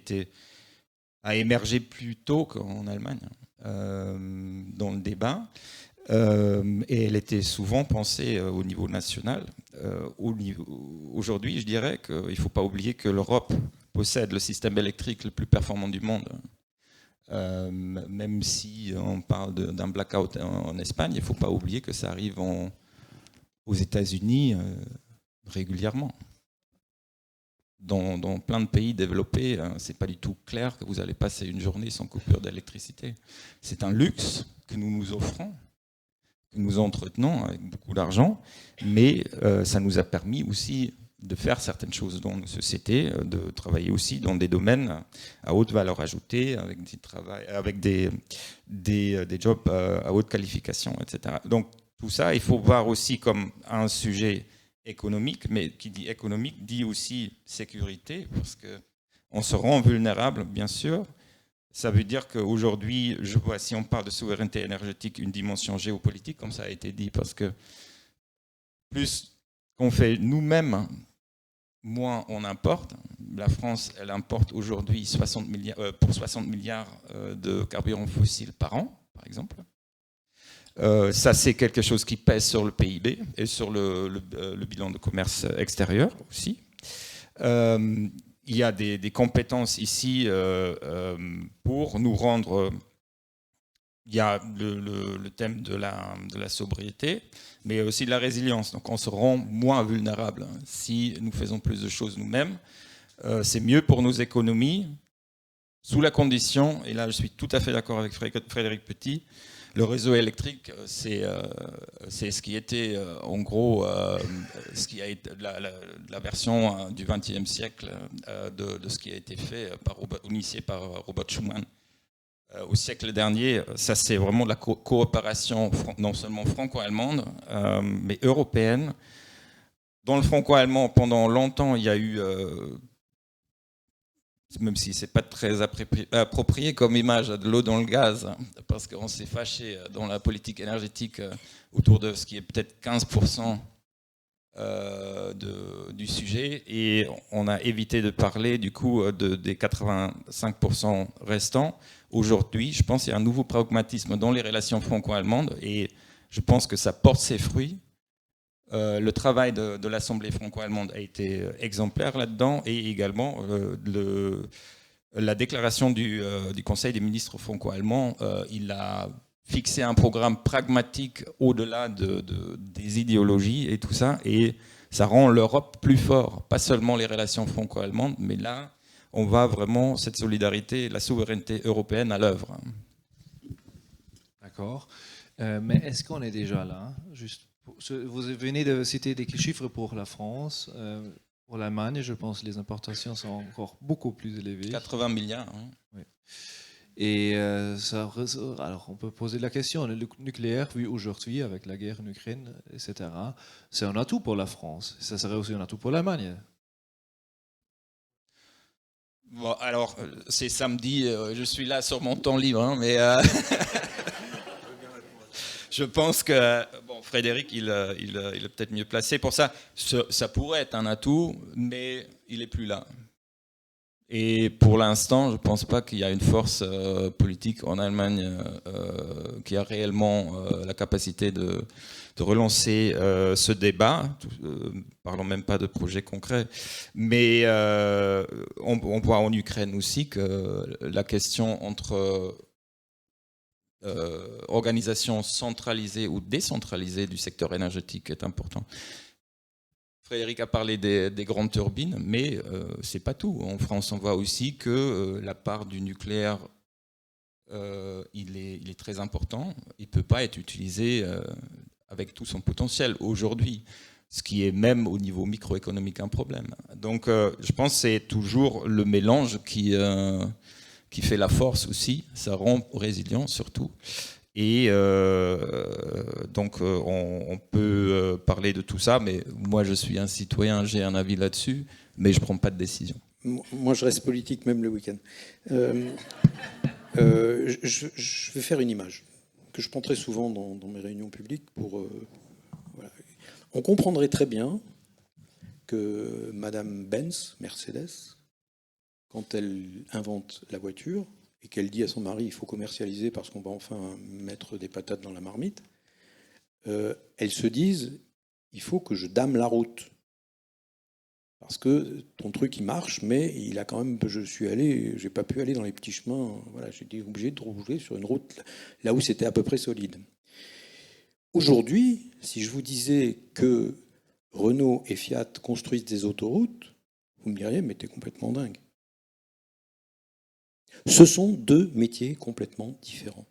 a émergé plus tôt qu'en Allemagne dans le débat. Et elle était souvent pensée au niveau national. Aujourd'hui, je dirais qu'il ne faut pas oublier que l'Europe possède le système électrique le plus performant du monde. Même si on parle d'un blackout en Espagne, il ne faut pas oublier que ça arrive aux États-Unis régulièrement. Dans plein de pays développés, ce n'est pas du tout clair que vous allez passer une journée sans coupure d'électricité. C'est un luxe que nous nous offrons, que nous entretenons avec beaucoup d'argent, mais ça nous a permis aussi de faire certaines choses dans nos sociétés, de travailler aussi dans des domaines à haute valeur ajoutée, avec des jobs à haute qualification, etc. Donc tout ça, il faut voir aussi comme un sujet économique, mais qui dit économique dit aussi sécurité, parce qu'on se rend vulnérable, bien sûr. Ça veut dire qu'aujourd'hui, je vois, si on parle de souveraineté énergétique, une dimension géopolitique, comme ça a été dit, parce que plus qu'on fait nous-mêmes, moins on importe. La France, elle importe aujourd'hui 60 milliards de carburants fossiles par an, par exemple. Ça, c'est quelque chose qui pèse sur le PIB et sur le bilan de commerce extérieur aussi. Il y a des compétences ici pour nous rendre... Il y a le thème de la sobriété, mais aussi de la résilience. Donc on se rend moins vulnérable si nous faisons plus de choses nous-mêmes. C'est mieux pour nos économies, sous la condition, et là je suis tout à fait d'accord avec Frédéric Petit, le réseau électrique, c'est ce qui était en gros ce qui a été la version du XXe siècle de ce qui a été fait initié par Robert Schuman. Au siècle dernier, ça c'est vraiment de la coopération non seulement franco-allemande, mais européenne. Dans le franco-allemand, pendant longtemps, il y a eu, même si c'est pas très approprié comme image, de l'eau dans le gaz, parce qu'on s'est fâché dans la politique énergétique autour de ce qui est peut-être 15% du sujet, et on a évité de parler du coup des 85% restants. Aujourd'hui, je pense qu'il y a un nouveau pragmatisme dans les relations franco-allemandes, et je pense que ça porte ses fruits. Le travail de l'Assemblée franco-allemande a été exemplaire là-dedans, et également la déclaration du Conseil des ministres franco-allemands, il a fixé un programme pragmatique au-delà des idéologies et tout ça, et ça rend l'Europe plus forte, pas seulement les relations franco-allemandes, mais là, on va vraiment cette solidarité, la souveraineté européenne à l'œuvre. D'accord. Mais est-ce qu'on est déjà là? Vous venez de citer des chiffres pour la France. Pour l'Allemagne, je pense que les importations sont encore beaucoup plus élevées. 80 milliards. Hein. Oui. Et alors on peut poser la question, le nucléaire, vu aujourd'hui avec la guerre en Ukraine, etc., c'est un atout pour la France. Ça serait aussi un atout pour l'Allemagne. Bon, alors, c'est samedi, je suis là sur mon temps libre, hein, mais je pense que Frédéric, il est peut-être mieux placé pour ça. Ça pourrait être un atout, mais il n'est plus là. Et pour l'instant, je ne pense pas qu'il y a une force politique en Allemagne qui a réellement la capacité de relancer ce débat. Parlons même pas de projets concrets. Mais on voit en Ukraine aussi que la question entre organisation centralisée ou décentralisée du secteur énergétique est important. Frédéric a parlé des grandes turbines, mais ce n'est pas tout. En France, on voit aussi que la part du nucléaire, il est très important. Il ne peut pas être utilisé avec tout son potentiel aujourd'hui, ce qui est même au niveau microéconomique un problème. Donc je pense que c'est toujours le mélange qui fait la force aussi, ça rend résilient surtout. Et donc on peut parler de tout ça, mais moi je suis un citoyen, j'ai un avis là-dessus, mais je ne prends pas de décision. Moi je reste politique même le week-end. Je vais faire une image que je prends très souvent dans mes réunions publiques. Voilà. On comprendrait très bien que Madame Benz, Mercedes, quand elle invente la voiture, et qu'elle dit à son mari, il faut commercialiser parce qu'on va enfin mettre des patates dans la marmite, elles se disent, il faut que je dame la route. Parce que ton truc, il marche, mais il a quand même, j'ai pas pu aller dans les petits chemins, voilà, j'ai été obligé de rouler sur une route là où c'était à peu près solide. Aujourd'hui, si je vous disais que Renault et Fiat construisent des autoroutes, vous me diriez, mais t'es complètement dingue. Ce sont deux métiers complètement différents,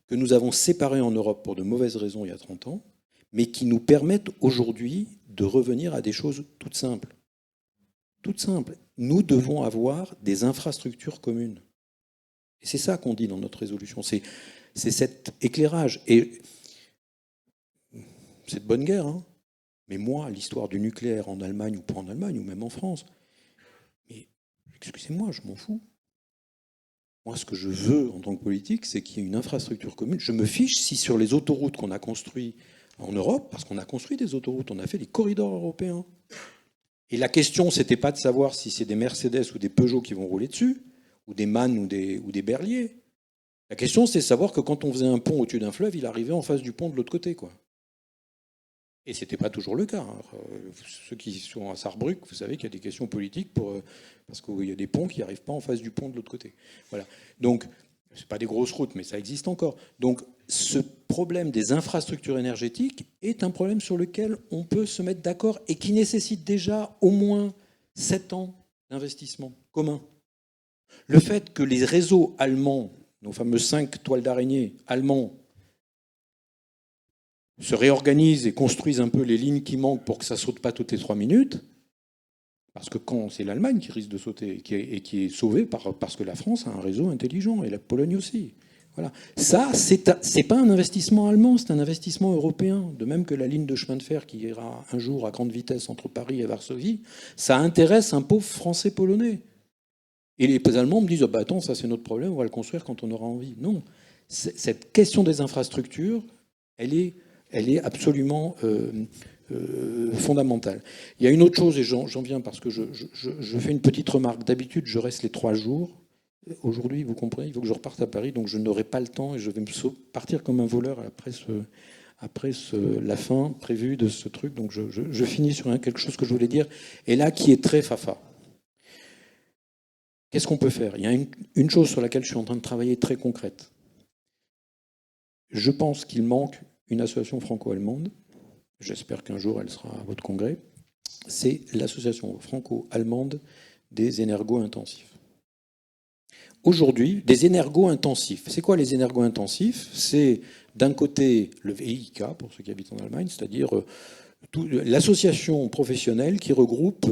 que nous avons séparés en Europe pour de mauvaises raisons il y a 30 ans, mais qui nous permettent aujourd'hui de revenir à des choses toutes simples. Toutes simples. Nous devons avoir des infrastructures communes. Et c'est ça qu'on dit dans notre résolution. C'est cet éclairage. Et c'est de bonne guerre, hein. Mais moi, l'histoire du nucléaire en Allemagne ou pas en Allemagne, ou même en France, mais excusez-moi, je m'en fous. Moi, ce que je veux en tant que politique, c'est qu'il y ait une infrastructure commune. Je me fiche si sur les autoroutes qu'on a construites en Europe, parce qu'on a construit des autoroutes, on a fait des corridors européens. Et la question, c'était pas de savoir si c'est des Mercedes ou des Peugeot qui vont rouler dessus, ou des MAN ou des Berlier. La question, c'est de savoir que quand on faisait un pont au-dessus d'un fleuve, il arrivait en face du pont de l'autre côté, quoi. Et ce n'était pas toujours le cas. Ceux qui sont à Sarrebruck, vous savez qu'il y a des questions politiques parce qu'il y a des ponts qui n'arrivent pas en face du pont de l'autre côté. Voilà. Donc, ce n'est pas des grosses routes, mais ça existe encore. Donc, ce problème des infrastructures énergétiques est un problème sur lequel on peut se mettre d'accord et qui nécessite déjà au moins 7 ans d'investissement commun. Le fait que les réseaux allemands, nos fameux 5 toiles d'araignée allemands, se réorganisent et construisent un peu les lignes qui manquent pour que ça ne saute pas toutes les 3 minutes, parce que quand c'est l'Allemagne qui risque de sauter et qui est sauvée parce que la France a un réseau intelligent et la Pologne aussi. Voilà. Ça, c'est pas un investissement allemand, c'est un investissement européen. De même que la ligne de chemin de fer qui ira un jour à grande vitesse entre Paris et Varsovie, ça intéresse un pauvre français-polonais. Et les Allemands me disent, oh bah attends, ça c'est notre problème, on va le construire quand on aura envie. Non, cette question des infrastructures, elle est absolument fondamentale. Il y a une autre chose, et j'en viens parce que je fais une petite remarque. D'habitude, je reste les 3 jours. Aujourd'hui, vous comprenez, il faut que je reparte à Paris, donc je n'aurai pas le temps et je vais me partir comme un voleur après la fin prévue de ce truc. Donc je finis sur quelque chose que je voulais dire, et là qui est très fafa. Qu'est-ce qu'on peut faire ? Il y a une chose sur laquelle je suis en train de travailler très concrète. Je pense qu'il manque une association franco-allemande, j'espère qu'un jour elle sera à votre congrès, c'est l'association franco-allemande des énergo-intensifs. Aujourd'hui, des énergo-intensifs. C'est quoi les énergo-intensifs ? C'est d'un côté le VIK, pour ceux qui habitent en Allemagne, c'est-à-dire l'association professionnelle qui regroupe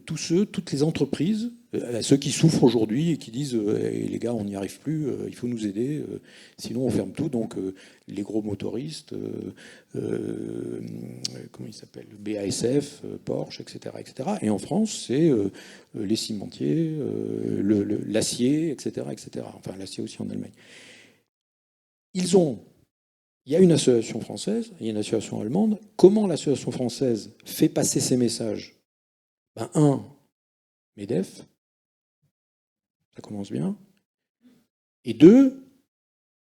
toutes les entreprises, ceux qui souffrent aujourd'hui et qui disent les gars, on n'y arrive plus, il faut nous aider, sinon on ferme tout. Donc les gros motoristes, comment ils s'appellent, BASF, Porsche, etc., etc. Et en France, c'est les cimentiers, l'acier, etc., etc. Enfin, l'acier aussi en Allemagne. Il y a une association française, il y a une association allemande. Comment l'association française fait passer ces messages ? MEDEF, ça commence bien. Et 2,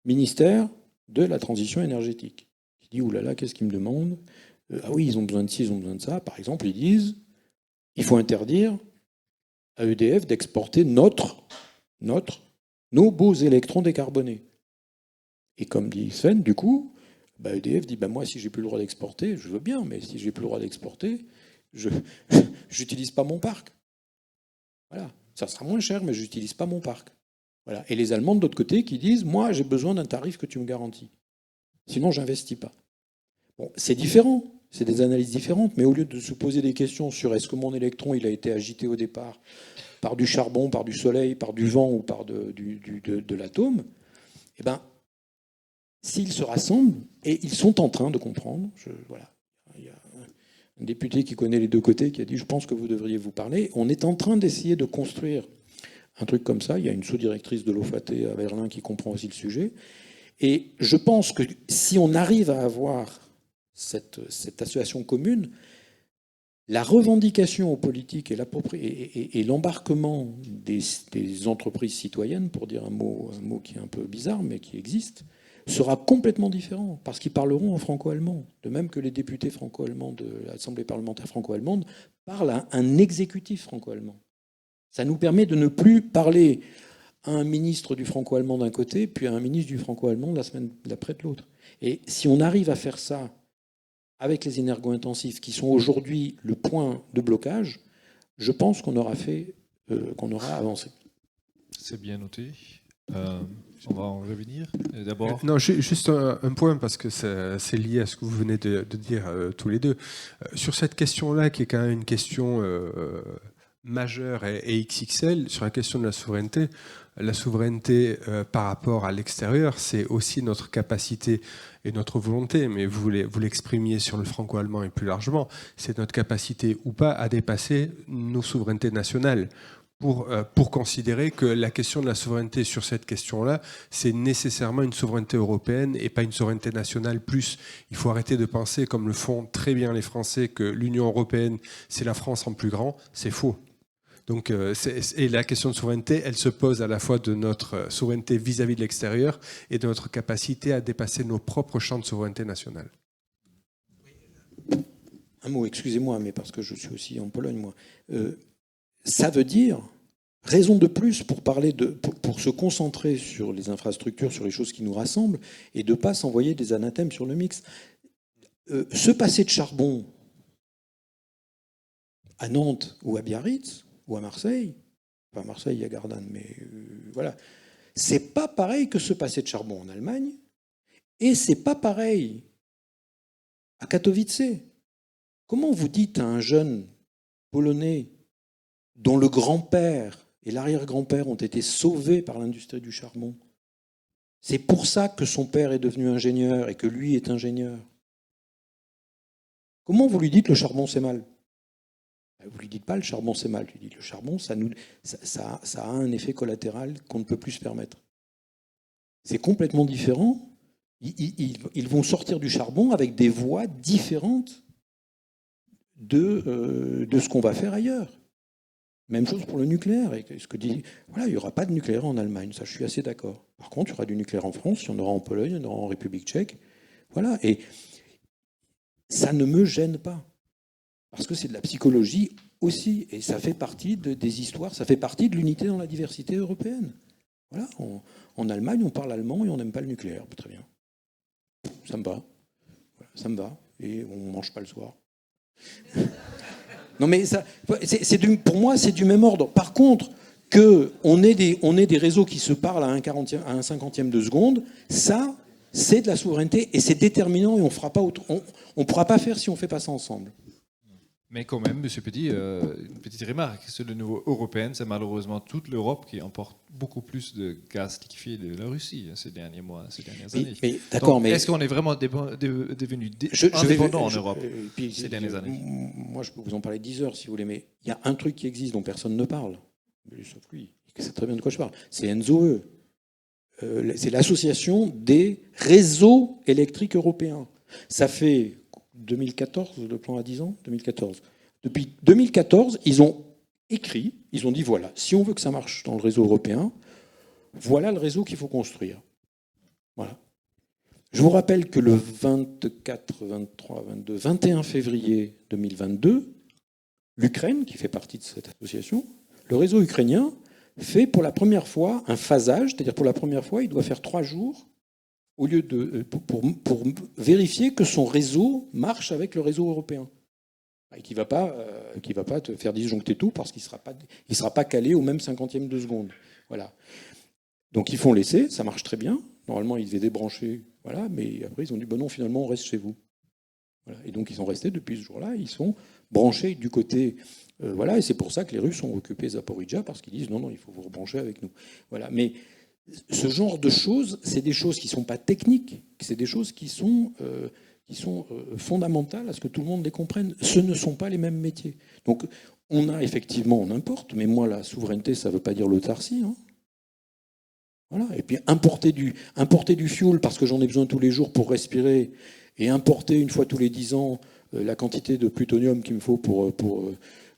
ministère de la transition énergétique. Qui dit, oulala, qu'est-ce qu'ils me demandent ? Ah oui, ils ont besoin de ci, ils ont besoin de ça. Par exemple, ils disent, il faut interdire à EDF d'exporter nos beaux électrons décarbonés. Et comme dit Sven, du coup, EDF dit moi, si j'ai plus le droit d'exporter, je veux bien, mais si j'ai plus le droit d'exporter, je n'utilise pas mon parc. Voilà. Ça sera moins cher, mais je n'utilise pas mon parc. Voilà. Et les Allemands, de l'autre côté, qui disent moi, j'ai besoin d'un tarif que tu me garantis. Sinon, je n'investis pas. Bon, c'est différent. C'est des analyses différentes, mais au lieu de se poser des questions sur est-ce que mon électron il a été agité au départ par du charbon, par du soleil, par du vent ou par de l'atome, eh ben, s'ils se rassemblent, et ils sont en train de comprendre, voilà, il y a un député qui connaît les deux côtés qui a dit « je pense que vous devriez vous parler », on est en train d'essayer de construire un truc comme ça, il y a une sous-directrice de l'OFAT à Berlin qui comprend aussi le sujet, et je pense que si on arrive à avoir cette association commune, la revendication aux politiques et l'embarquement des entreprises citoyennes, pour dire un mot qui est un peu bizarre, mais qui existe, sera complètement différent, parce qu'ils parleront en franco-allemand, de même que les députés franco-allemands de l'Assemblée parlementaire franco-allemande parlent à un exécutif franco-allemand. Ça nous permet de ne plus parler à un ministre du franco-allemand d'un côté, puis à un ministre du franco-allemand la semaine d'après de l'autre. Et si on arrive à faire ça avec les énergo-intensifs, qui sont aujourd'hui le point de blocage, je pense qu'on aura avancé. C'est bien noté. On va en revenir. D'abord. Non, juste un point, parce que c'est lié à ce que vous venez de dire tous les deux. Sur cette question-là, qui est quand même une question majeure et XXL, sur la question de la souveraineté par rapport à l'extérieur, c'est aussi notre capacité et notre volonté, mais vous l'exprimiez sur le franco-allemand et plus largement, c'est notre capacité ou pas à dépasser nos souverainetés nationales. Pour considérer que la question de la souveraineté sur cette question-là, c'est nécessairement une souveraineté européenne et pas une souveraineté nationale plus. Il faut arrêter de penser, comme le font très bien les Français, que l'Union européenne, c'est la France en plus grand. C'est faux. Donc, et la question de souveraineté, elle se pose à la fois de notre souveraineté vis-à-vis de l'extérieur et de notre capacité à dépasser nos propres champs de souveraineté nationale. Un mot, excusez-moi, mais parce que je suis aussi en Pologne, moi. Ça veut dire, raison de plus pour se concentrer sur les infrastructures, sur les choses qui nous rassemblent, et de ne pas s'envoyer des anathèmes sur le mix. Se passer de charbon à Nantes ou à Biarritz, ou à Marseille, pas à Marseille, il y a Gardanne, mais voilà, c'est pas pareil que se passer de charbon en Allemagne, et c'est pas pareil à Katowice. Comment vous dites à un jeune Polonais dont le grand-père et l'arrière-grand-père ont été sauvés par l'industrie du charbon, c'est pour ça que son père est devenu ingénieur et que lui est ingénieur, comment vous lui dites le charbon c'est mal? Vous ne lui dites pas le charbon c'est mal, vous lui dites le charbon ça a un effet collatéral qu'on ne peut plus se permettre. C'est complètement différent. Ils vont sortir du charbon avec des voies différentes de ce qu'on va faire ailleurs. Même chose pour le nucléaire. Voilà, il n'y aura pas de nucléaire en Allemagne, ça je suis assez d'accord. Par contre, il y aura du nucléaire en France, il y en aura en Pologne, il y en aura en République tchèque. Voilà, et ça ne me gêne pas. Parce que c'est de la psychologie aussi, et ça fait partie des histoires, ça fait partie de l'unité dans la diversité européenne. Voilà, en Allemagne, on parle allemand et on n'aime pas le nucléaire. Très bien. Ça me va. Voilà, ça me va. Et on ne mange pas le soir. Non, mais ça, pour moi, c'est du même ordre. Par contre, qu'on ait des réseaux qui se parlent à un 50e de seconde, ça, c'est de la souveraineté et c'est déterminant et on ne pourra pas faire si on ne fait pas ça ensemble. Mais quand même, M. Petit, une petite remarque. Sur le niveau européen, c'est malheureusement toute l'Europe qui importe beaucoup plus de gaz liquéfié de la Russie ces derniers mois, ces dernières années. Mais, d'accord, mais est-ce qu'on est vraiment devenu indépendant en Europe ces dernières années? Moi, je peux vous en parler 10 heures si vous voulez, mais il y a un truc qui existe dont personne ne parle, sauf lui, il sait très bien de quoi je parle. C'est ENZOE. C'est l'association des réseaux électriques européens. Ça fait 2014, le plan à 10 ans, 2014. Depuis 2014, ils ont écrit, ils ont dit voilà, si on veut que ça marche dans le réseau européen, voilà le réseau qu'il faut construire. Voilà. Je vous rappelle que le 24, 23, 22, 21 février 2022, l'Ukraine, qui fait partie de cette association, le réseau ukrainien fait pour la première fois un phasage, c'est-à-dire pour la première fois, il doit faire 3 jours au lieu de, pour vérifier que son réseau marche avec le réseau européen. Et qui ne va pas te faire disjoncter tout parce qu'il ne sera pas calé au même 50e de seconde. Voilà. Donc ils font l'essai, ça marche très bien. Normalement, ils devaient débrancher, voilà, mais après, ils ont dit, non, finalement, on reste chez vous. Voilà. Et donc, ils sont restés depuis ce jour-là, ils sont branchés du côté... voilà, et c'est pour ça que les Russes ont occupé Zaporijia, parce qu'ils disent, non, il faut vous rebrancher avec nous. Voilà. Mais ce genre de choses, c'est des choses qui ne sont pas techniques, c'est des choses qui sont fondamentales à ce que tout le monde les comprenne. Ce ne sont pas les mêmes métiers. Donc, on importe, mais moi, la souveraineté, ça ne veut pas dire l'autarcie. Hein. Voilà. Et puis, importer du fioul, parce que j'en ai besoin tous les jours pour respirer, et importer une fois tous les 10 ans la quantité de plutonium qu'il me faut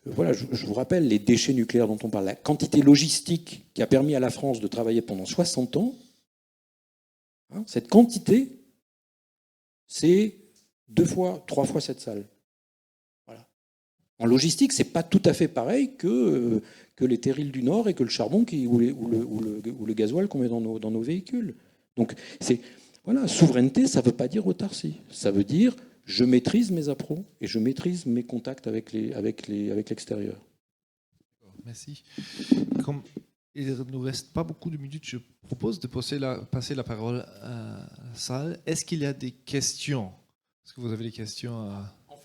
voilà, je vous rappelle les déchets nucléaires dont on parle, la quantité logistique qui a permis à la France de travailler pendant 60 ans, hein, cette quantité, c'est 2 fois, 3 fois cette salle. Voilà. En logistique, c'est pas tout à fait pareil que les terrils du Nord et que le charbon ou le gasoil qu'on met dans nos véhicules. Donc, voilà, souveraineté, ça ne veut pas dire autarcie. Ça veut dire je maîtrise mes appros et je maîtrise mes contacts avec l'extérieur. Merci. Comme il ne nous reste pas beaucoup de minutes, je propose de passer la parole à la salle. Est-ce qu'il y a des questions? Est-ce que vous avez des questions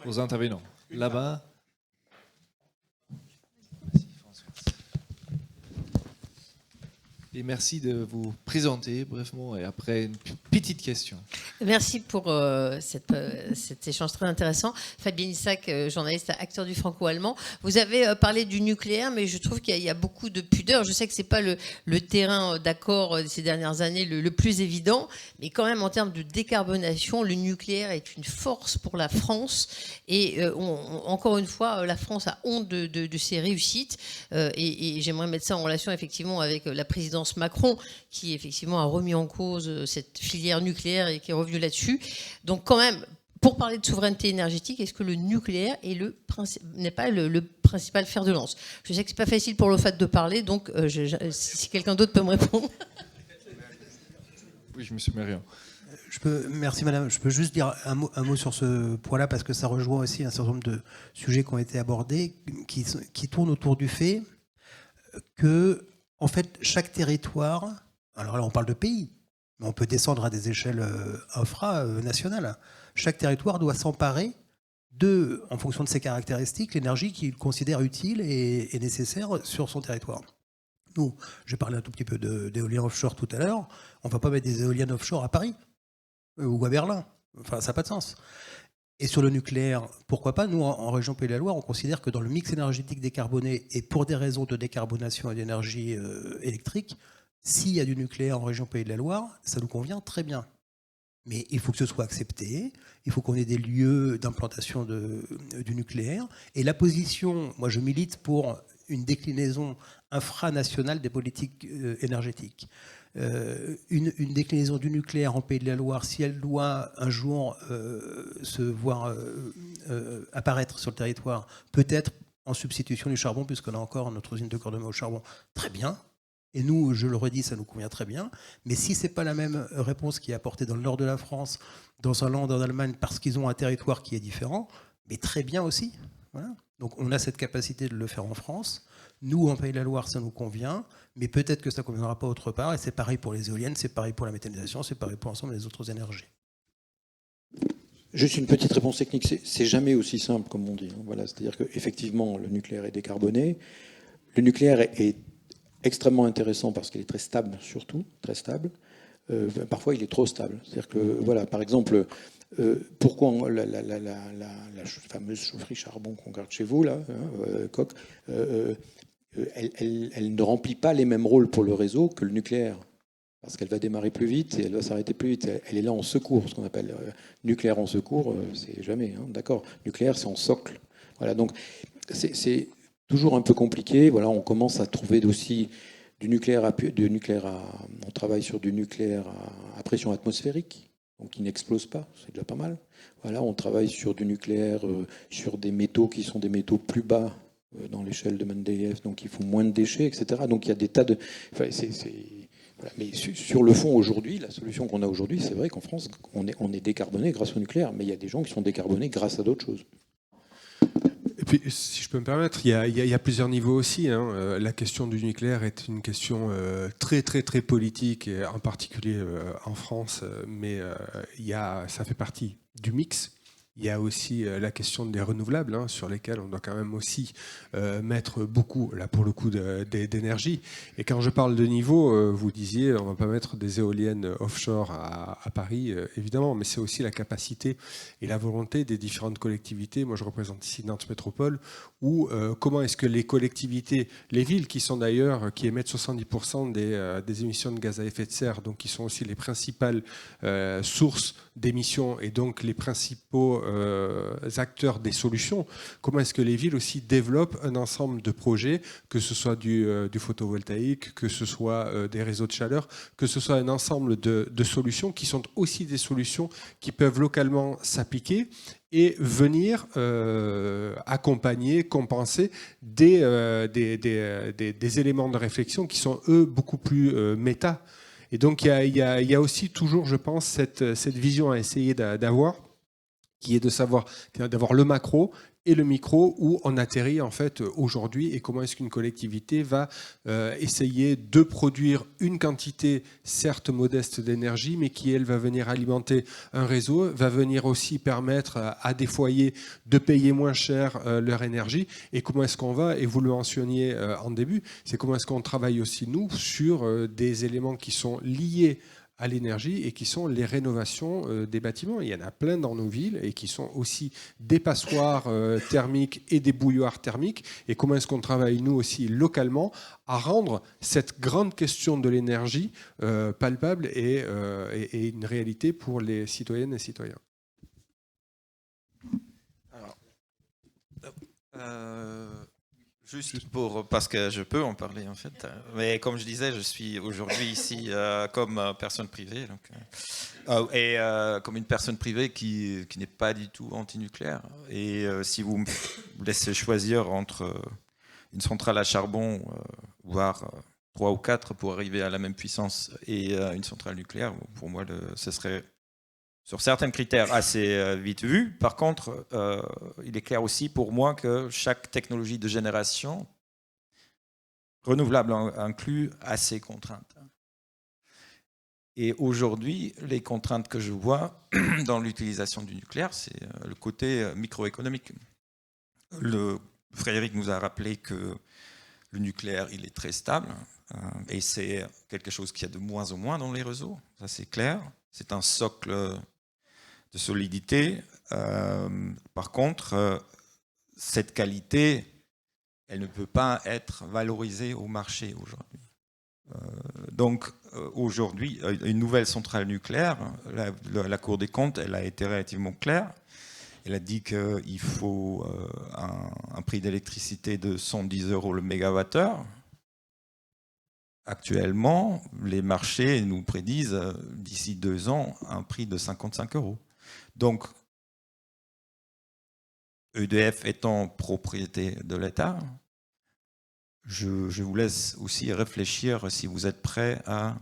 aux intervenants? Là-bas. Et merci de vous présenter brièvement et après une petite question. Merci pour cet échange très intéressant. Fabienne Issac, journaliste, acteur du franco-allemand. Vous avez parlé du nucléaire, mais je trouve qu'il y a beaucoup de pudeur. Je sais que ce n'est pas le terrain d'accord ces dernières années le plus évident, mais quand même en termes de décarbonation, le nucléaire est une force pour la France. Et encore une fois, la France a honte de ses réussites. Et j'aimerais mettre ça en relation effectivement avec la présidence Macron, qui effectivement a remis en cause cette filière nucléaire et qui est revenu là-dessus. Donc quand même, pour parler de souveraineté énergétique, est-ce que le nucléaire n'est pas le principal fer de lance? Je sais que c'est pas facile pour l'OFAT de parler, donc si quelqu'un d'autre peut me répondre. Oui, monsieur Mérian. Merci madame. Je peux juste dire un mot sur ce point-là parce que ça rejoint aussi un certain nombre de sujets qui ont été abordés, qui tournent autour du fait que en fait, chaque territoire, alors là on parle de pays, mais on peut descendre à des échelles nationales. Chaque territoire doit s'emparer en fonction de ses caractéristiques, l'énergie qu'il considère utile et nécessaire sur son territoire. Nous, j'ai parlé un tout petit peu d'éolien offshore tout à l'heure, on ne va pas mettre des éoliennes offshore à Paris ou à Berlin. Enfin, ça n'a pas de sens. Et sur le nucléaire, pourquoi pas? Nous, en région Pays de la Loire, on considère que dans le mix énergétique décarboné, et pour des raisons de décarbonation et d'énergie électrique, s'il y a du nucléaire en région Pays de la Loire, ça nous convient très bien. Mais il faut que ce soit accepté, il faut qu'on ait des lieux d'implantation du nucléaire. Et la position, moi je milite pour une déclinaison infranationale des politiques énergétiques. Une déclinaison du nucléaire en Pays de la Loire, si elle doit un jour se voir apparaître sur le territoire, peut-être en substitution du charbon, puisqu'on a encore notre usine de Cordemais au charbon, très bien. Et nous, je le redis, ça nous convient très bien. Mais si ce n'est pas la même réponse qui est apportée dans le nord de la France, dans un land en Allemagne, parce qu'ils ont un territoire qui est différent, mais très bien aussi. Voilà. Donc on a cette capacité de le faire en France. Nous, en Pays de la Loire, ça nous convient, mais peut-être que ça ne conviendra pas autre part. Et c'est pareil pour les éoliennes, c'est pareil pour la méthanisation, c'est pareil pour l'ensemble des autres énergies. Juste une petite réponse technique. C'est jamais aussi simple, comme on dit. Voilà, c'est-à-dire qu'effectivement, le nucléaire est décarboné. Le nucléaire est extrêmement intéressant parce qu'il est très stable, surtout, très stable. Parfois, il est trop stable. C'est-à-dire que, voilà, par exemple, pourquoi la fameuse chaufferie charbon qu'on garde chez vous, là, Coq, elle ne remplit pas les mêmes rôles pour le réseau que le nucléaire. Parce qu'elle va démarrer plus vite et elle va s'arrêter plus vite. Elle est là en secours, ce qu'on appelle nucléaire en secours, c'est jamais. Hein, d'accord. Nucléaire, c'est en socle. Voilà, donc c'est toujours un peu compliqué. Voilà, on commence à trouver aussi du nucléaire on travaille sur du nucléaire à pression atmosphérique, donc qui n'explose pas, c'est déjà pas mal. Voilà, on travaille sur du nucléaire, sur des métaux qui sont des métaux plus bas dans l'échelle de Mendeleïev, donc ils font moins de déchets, etc. Donc il y a des tas de... Enfin, Voilà. Mais sur le fond, aujourd'hui, la solution qu'on a aujourd'hui, c'est vrai qu'en France, on est décarboné grâce au nucléaire, mais il y a des gens qui sont décarbonés grâce à d'autres choses. Et puis, si je peux me permettre, il y a plusieurs niveaux aussi. La question du nucléaire est une question très, très, très politique, et en particulier en France, mais ça fait partie du mix. Il y a aussi la question des renouvelables, sur lesquelles on doit quand même aussi mettre beaucoup, là pour le coup, d'énergie. Et quand je parle de niveau, vous disiez, on ne va pas mettre des éoliennes offshore à Paris, évidemment, mais c'est aussi la capacité et la volonté des différentes collectivités. Moi, je représente ici Nantes Métropole, où comment est-ce que les collectivités, les villes qui sont d'ailleurs, qui émettent 70% des émissions de gaz à effet de serre, donc qui sont aussi les principales sources d'émissions et donc les principaux acteurs des solutions, comment est-ce que les villes aussi développent un ensemble de projets, que ce soit du photovoltaïque, que ce soit des réseaux de chaleur, que ce soit un ensemble de solutions qui sont aussi des solutions qui peuvent localement s'appliquer et venir accompagner, compenser des éléments de réflexion qui sont, eux, beaucoup plus méta. Et donc, il y a aussi toujours, je pense, cette vision à essayer d'avoir, qui est d'avoir le macro et le micro, où on atterrit en fait aujourd'hui, et comment est-ce qu'une collectivité va essayer de produire une quantité certes modeste d'énergie, mais qui elle va venir alimenter un réseau, va venir aussi permettre à des foyers de payer moins cher leur énergie. Et comment est-ce qu'on va, et vous le mentionniez en début, c'est comment est-ce qu'on travaille aussi nous sur des éléments qui sont liés à l'énergie et qui sont les rénovations des bâtiments. Il y en a plein dans nos villes et qui sont aussi des passoires thermiques et des bouilloires thermiques. Et comment est-ce qu'on travaille, nous aussi, localement, à rendre cette grande question de l'énergie palpable et une réalité pour les citoyennes et citoyens. Juste parce que je peux en parler en fait. Mais comme je disais, je suis aujourd'hui ici comme personne privée. Et comme une personne privée qui n'est pas du tout anti-nucléaire. Et si vous me laissez choisir entre une centrale à charbon, voire 3 ou 4 pour arriver à la même puissance, et une centrale nucléaire, pour moi, ce serait sur certains critères assez vite vu. Par contre, il est clair aussi pour moi que chaque technologie de génération renouvelable inclut assez contraintes. Et aujourd'hui, les contraintes que je vois dans l'utilisation du nucléaire, c'est le côté microéconomique. Frédéric nous a rappelé que le nucléaire, il est très stable, et c'est quelque chose qu'il y a de moins en moins dans les réseaux, ça c'est clair. C'est un socle de solidité. Par contre, cette qualité, elle ne peut pas être valorisée au marché aujourd'hui. Donc aujourd'hui, une nouvelle centrale nucléaire, la Cour des comptes, elle a été relativement claire. Elle a dit qu'il faut un prix d'électricité de 110 € le mégawattheure. Actuellement, les marchés nous prédisent d'ici 2 ans un prix de 55 €. Donc, EDF étant propriété de l'État, je vous laisse aussi réfléchir si vous êtes prêt à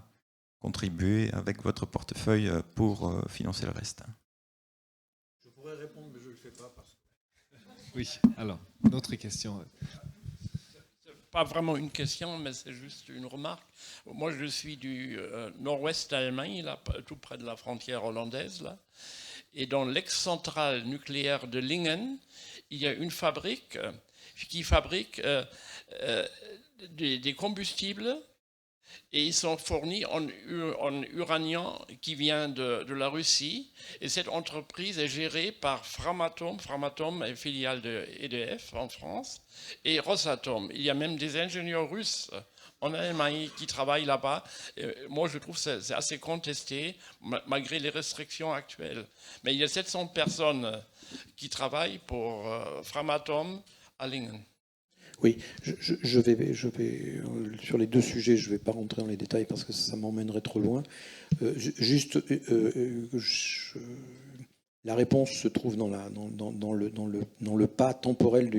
contribuer avec votre portefeuille pour financer le reste. Je pourrais répondre, mais je ne le fais pas. Oui, alors, d'autres questions. Pas vraiment une question, mais c'est juste une remarque. Moi, je suis du nord-ouest d'Allemagne, là, tout près de la frontière hollandaise, là. Et dans l'ex-centrale nucléaire de Lingen, il y a une fabrique qui fabrique des combustibles, et ils sont fournis en uranium qui vient de la Russie. Et cette entreprise est gérée par Framatome. Framatome est filiale de EDF en France, et Rosatom. Il y a même des ingénieurs russes en Allemagne qui travaillent là-bas. Moi, je trouve que c'est assez contesté, malgré les restrictions actuelles. Mais il y a 700 personnes qui travaillent pour Framatome à Lingen. Oui, je vais sur les deux sujets, je ne vais pas rentrer dans les détails parce que ça m'emmènerait trop loin. La réponse se trouve dans le pas temporel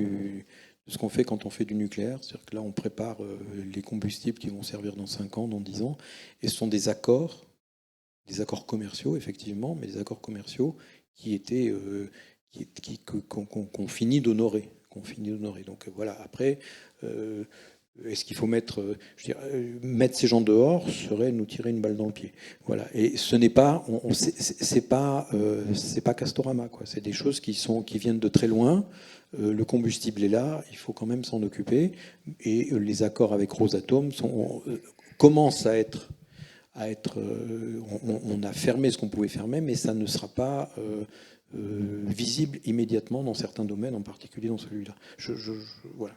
de ce qu'on fait quand on fait du nucléaire. C'est-à-dire que là, on prépare les combustibles qui vont servir dans 5 ans, dans 10 ans, et ce sont des accords commerciaux, effectivement, mais des accords commerciaux qui étaient qu'on finit d'honorer. Donc voilà, après, est-ce qu'il faut mettre ces gens dehors serait nous tirer une balle dans le pied. Voilà. Et ce n'est pas, c'est pas Castorama, quoi. C'est des choses qui viennent de très loin. Le combustible est là, il faut quand même s'en occuper. Et les accords avec Rosatom commencent à être on a fermé ce qu'on pouvait fermer, mais ça ne sera pas visible immédiatement dans certains domaines, en particulier dans celui-là. Voilà.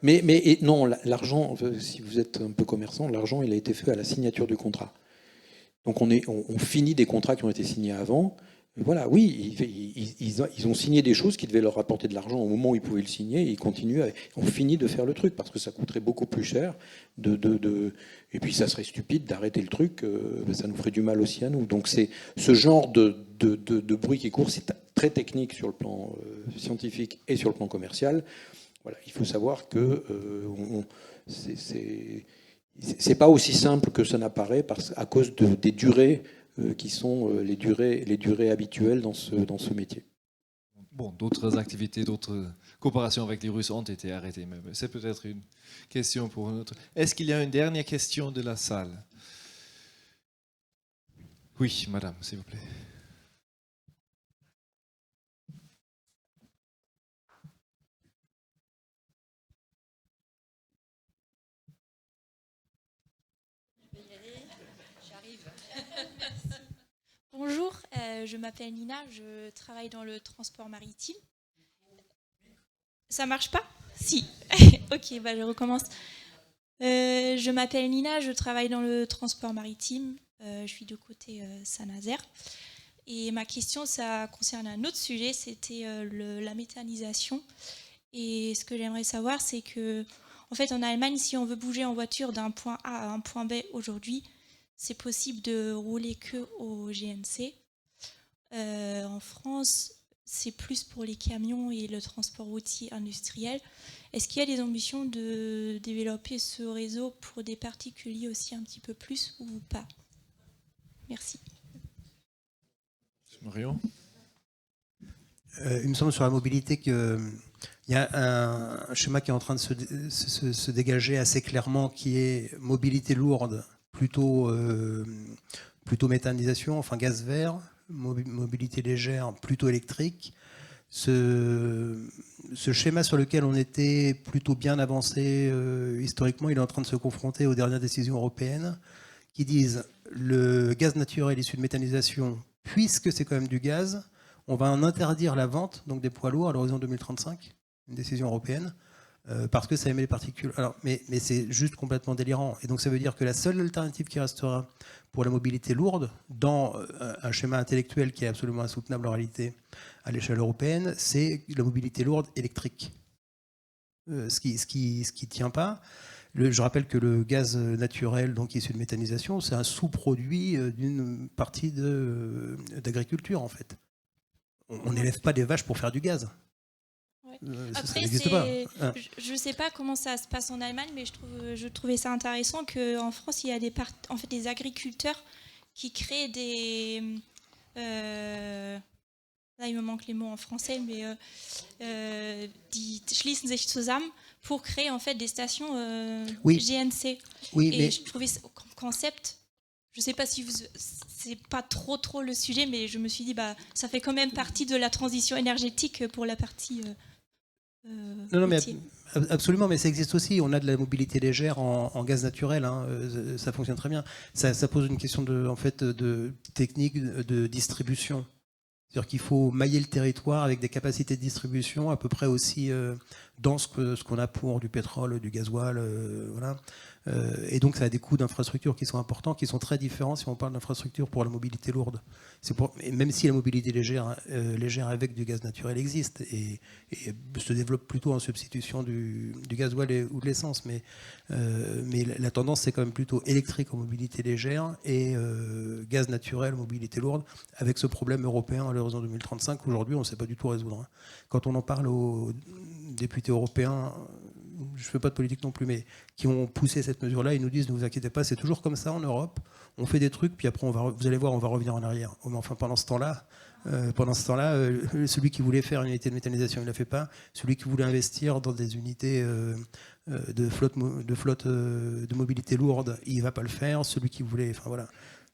Mais non, l'argent, si vous êtes un peu commerçant, l'argent, il a été fait à la signature du contrat. Donc on finit des contrats qui ont été signés avant. Voilà, oui, ils ont signé des choses qui devaient leur rapporter de l'argent au moment où ils pouvaient le signer, et ils continuent, on finit de faire le truc, parce que ça coûterait beaucoup plus cher, et puis ça serait stupide d'arrêter le truc, ça nous ferait du mal aussi à nous. Donc c'est ce genre de bruit qui court, c'est très technique sur le plan scientifique et sur le plan commercial. Voilà, il faut savoir que c'est pas aussi simple que ça n'apparaît, à cause des durées qui sont les durées habituelles dans ce métier. Bon, d'autres activités, d'autres coopérations avec les Russes ont été arrêtées, mais c'est peut-être une question pour une autre. Est-ce qu'il y a une dernière question de la salle? Oui, madame, s'il vous plaît. Bonjour, je m'appelle Nina, je travaille dans le transport maritime. Ça marche pas? Si. Ok, bah je recommence. Je m'appelle Nina, je travaille dans le transport maritime. Je suis de côté Saint-Nazaire. Et ma question, ça concerne un autre sujet, c'était la méthanisation. Et ce que j'aimerais savoir, c'est que, en fait, en Allemagne, si on veut bouger en voiture d'un point A à un point B aujourd'hui, c'est possible de rouler que au GNC. En France, c'est plus pour les camions et le transport routier industriel. Est-ce qu'il y a des ambitions de développer ce réseau pour des particuliers aussi un petit peu plus ou pas? Merci. Marion? Il me semble sur la mobilité qu'il y a un schéma qui est en train de se dégager assez clairement, qui est mobilité lourde, plutôt méthanisation, enfin gaz vert, mobilité légère, plutôt électrique. Ce schéma sur lequel on était plutôt bien avancé historiquement, il est en train de se confronter aux dernières décisions européennes qui disent le gaz naturel issu de méthanisation, puisque c'est quand même du gaz, on va en interdire la vente, donc des poids lourds à l'horizon 2035, une décision européenne, parce que ça émet les particules. Alors, mais c'est juste complètement délirant. Et donc ça veut dire que la seule alternative qui restera pour la mobilité lourde, dans un schéma intellectuel qui est absolument insoutenable en réalité à l'échelle européenne, c'est la mobilité lourde électrique. Ce qui tient pas. Je rappelle que le gaz naturel, donc issu de méthanisation, c'est un sous-produit d'une partie d'agriculture en fait. On n'élève pas des vaches pour faire du gaz. Après, je ne sais pas comment ça se passe en Allemagne, mais je trouvais ça intéressant qu'en France, il y a des agriculteurs qui créent des... là, il me manque les mots en français, mais die schließen sich zusammen pour créer en fait des stations GNC. Oui, et mais... je trouvais ce concept... Je ne sais pas si c'est pas trop le sujet, mais je me suis dit, ça fait quand même partie de la transition énergétique pour la partie... non, mais absolument, mais ça existe aussi. On a de la mobilité légère en gaz naturel, hein, ça fonctionne très bien. Ça pose une question de technique de distribution. C'est-à-dire qu'il faut mailler le territoire avec des capacités de distribution à peu près aussi dans ce qu'on a pour du pétrole, du gasoil, voilà. Et donc ça a des coûts d'infrastructure qui sont importants, qui sont très différents si on parle d'infrastructure pour la mobilité lourde. Même si la mobilité légère avec du gaz naturel existe et se développe plutôt en substitution du gasoil ou de l'essence, mais la tendance c'est quand même plutôt électrique en mobilité légère et gaz naturel en mobilité lourde, avec ce problème européen à l'horizon 2035 aujourd'hui on ne sait pas du tout résoudre. Quand on en parle aux députés européens, je ne fais pas de politique non plus, mais qui ont poussé cette mesure-là, ils nous disent, ne vous inquiétez pas, c'est toujours comme ça en Europe, on fait des trucs, puis après, vous allez voir, on va revenir en arrière. Oh, mais enfin, pendant ce temps-là, celui qui voulait faire une unité de méthanisation, il ne la fait pas. Celui qui voulait investir dans des unités de flotte de mobilité lourde, il ne va pas le faire. Celui qui voulait... Enfin, voilà.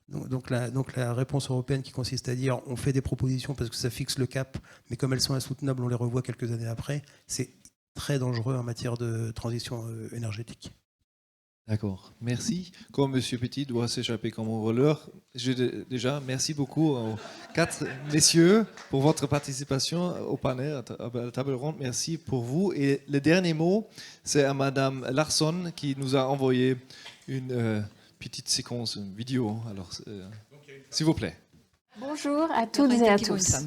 Donc la réponse européenne qui consiste à dire on fait des propositions parce que ça fixe le cap, mais comme elles sont insoutenables, on les revoit quelques années après, c'est très dangereux en matière de transition énergétique. D'accord, merci. Comme M. Petit doit s'échapper comme un voleur, déjà, merci beaucoup aux 4 messieurs pour votre participation au panel, à la table ronde. Merci pour vous. Et le dernier mot, c'est à Madame Larsson qui nous a envoyé une petite séquence vidéo. Alors, s'il vous plaît. Bonjour à toutes et à tous.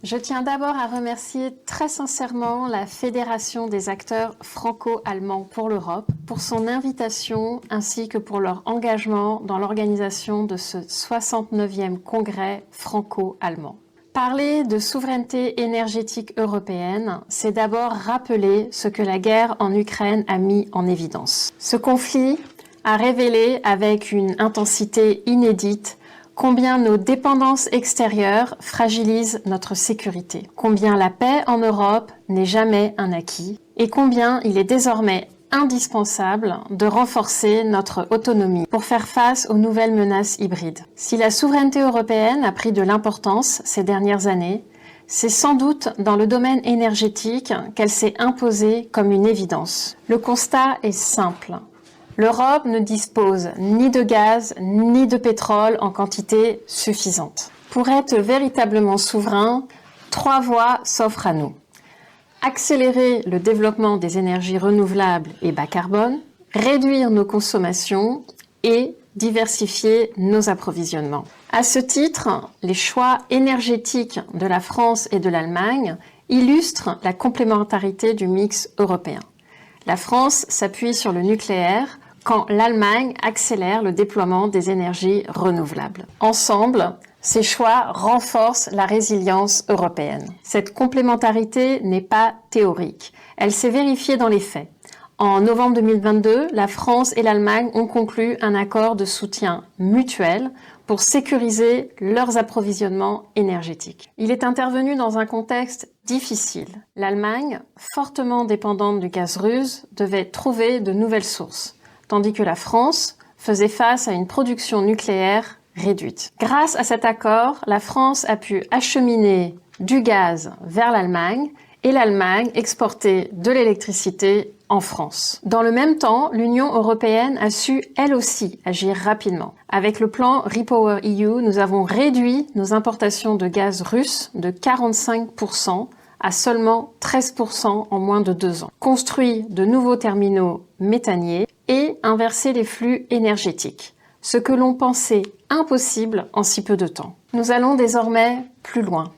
Je tiens d'abord à remercier très sincèrement la Fédération des acteurs franco-allemands pour l'Europe pour son invitation ainsi que pour leur engagement dans l'organisation de ce 69e congrès franco-allemand. Parler de souveraineté énergétique européenne, c'est d'abord rappeler ce que la guerre en Ukraine a mis en évidence. Ce conflit a révélé avec une intensité inédite combien nos dépendances extérieures fragilisent notre sécurité, combien la paix en Europe n'est jamais un acquis et combien il est désormais indispensable de renforcer notre autonomie pour faire face aux nouvelles menaces hybrides. Si la souveraineté européenne a pris de l'importance ces dernières années, c'est sans doute dans le domaine énergétique qu'elle s'est imposée comme une évidence. Le constat est simple. L'Europe ne dispose ni de gaz ni de pétrole en quantité suffisante. Pour être véritablement souverain, 3 voies s'offrent à nous. Accélérer le développement des énergies renouvelables et bas carbone, réduire nos consommations et diversifier nos approvisionnements. À ce titre, les choix énergétiques de la France et de l'Allemagne illustrent la complémentarité du mix européen. La France s'appuie sur le nucléaire, quand l'Allemagne accélère le déploiement des énergies renouvelables. Ensemble, ces choix renforcent la résilience européenne. Cette complémentarité n'est pas théorique, elle s'est vérifiée dans les faits. En novembre 2022, la France et l'Allemagne ont conclu un accord de soutien mutuel pour sécuriser leurs approvisionnements énergétiques. Il est intervenu dans un contexte difficile. L'Allemagne, fortement dépendante du gaz russe, devait trouver de nouvelles sources, tandis que la France faisait face à une production nucléaire réduite. Grâce à cet accord, la France a pu acheminer du gaz vers l'Allemagne et l'Allemagne exporter de l'électricité en France. Dans le même temps, l'Union européenne a su, elle aussi, agir rapidement. Avec le plan REPowerEU, nous avons réduit nos importations de gaz russe de 45% à seulement 13% en moins de 2 ans, construit de nouveaux terminaux méthaniers et inversé les flux énergétiques, ce que l'on pensait impossible en si peu de temps. Nous allons désormais plus loin.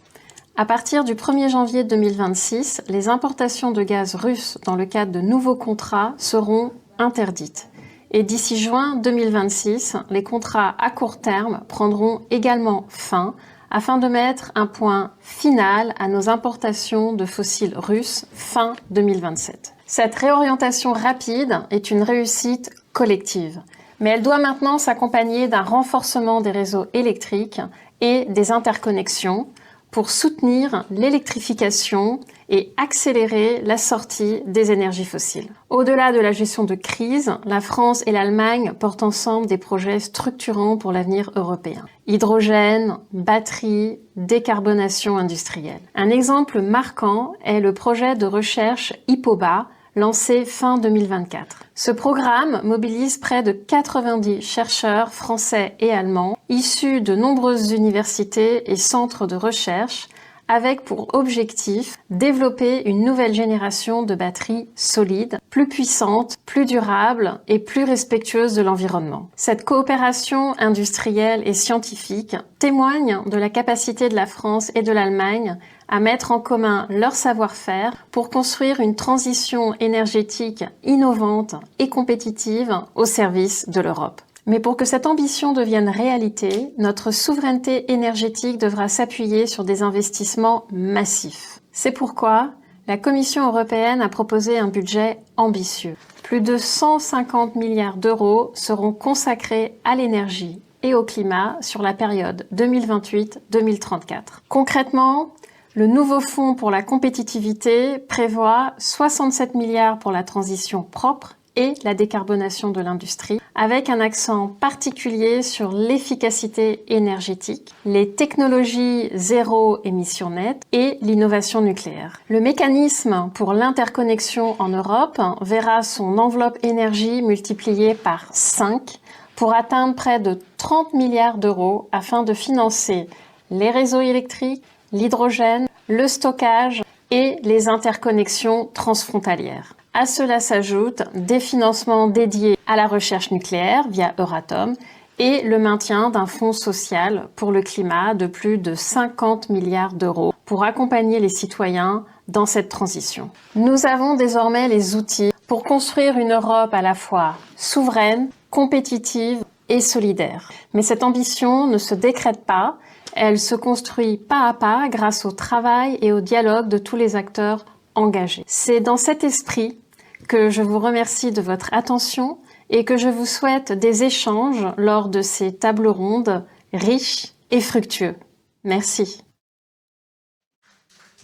À partir du 1er janvier 2026, les importations de gaz russe dans le cadre de nouveaux contrats seront interdites. Et d'ici juin 2026, les contrats à court terme prendront également fin afin de mettre un point final à nos importations de fossiles russes fin 2027. Cette réorientation rapide est une réussite collective, mais elle doit maintenant s'accompagner d'un renforcement des réseaux électriques et des interconnexions pour soutenir l'électrification et accélérer la sortie des énergies fossiles. Au-delà de la gestion de crise, la France et l'Allemagne portent ensemble des projets structurants pour l'avenir européen. Hydrogène, batterie, décarbonation industrielle. Un exemple marquant est le projet de recherche HIPOBA, lancé fin 2024. Ce programme mobilise près de 90 chercheurs français et allemands, issus de nombreuses universités et centres de recherche, avec pour objectif développer une nouvelle génération de batteries solides, plus puissantes, plus durables et plus respectueuses de l'environnement. Cette coopération industrielle et scientifique témoigne de la capacité de la France et de l'Allemagne à mettre en commun leur savoir-faire pour construire une transition énergétique innovante et compétitive au service de l'Europe. Mais pour que cette ambition devienne réalité, notre souveraineté énergétique devra s'appuyer sur des investissements massifs. C'est pourquoi la Commission européenne a proposé un budget ambitieux. Plus de 150 milliards d'euros seront consacrés à l'énergie et au climat sur la période 2028-2034. Concrètement, le nouveau fonds pour la compétitivité prévoit 67 milliards pour la transition propre et la décarbonation de l'industrie, avec un accent particulier sur l'efficacité énergétique, les technologies zéro émission nette et l'innovation nucléaire. Le mécanisme pour l'interconnexion en Europe verra son enveloppe énergie multipliée par 5 pour atteindre près de 30 milliards d'euros afin de financer les réseaux électriques, l'hydrogène, le stockage et les interconnexions transfrontalières. À cela s'ajoutent des financements dédiés à la recherche nucléaire via Euratom et le maintien d'un fonds social pour le climat de plus de 50 milliards d'euros pour accompagner les citoyens dans cette transition. Nous avons désormais les outils pour construire une Europe à la fois souveraine, compétitive et solidaire. Mais cette ambition ne se décrète pas, elle se construit pas à pas grâce au travail et au dialogue de tous les acteurs engagés. C'est dans cet esprit que je vous remercie de votre attention et que je vous souhaite des échanges lors de ces tables rondes riches et fructueux. Merci.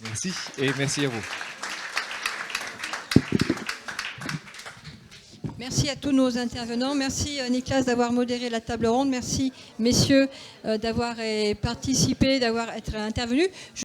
Merci et merci à vous. Merci à tous nos intervenants. Merci Nicolas d'avoir modéré la table ronde. Merci messieurs d'avoir participé, d'avoir été intervenus.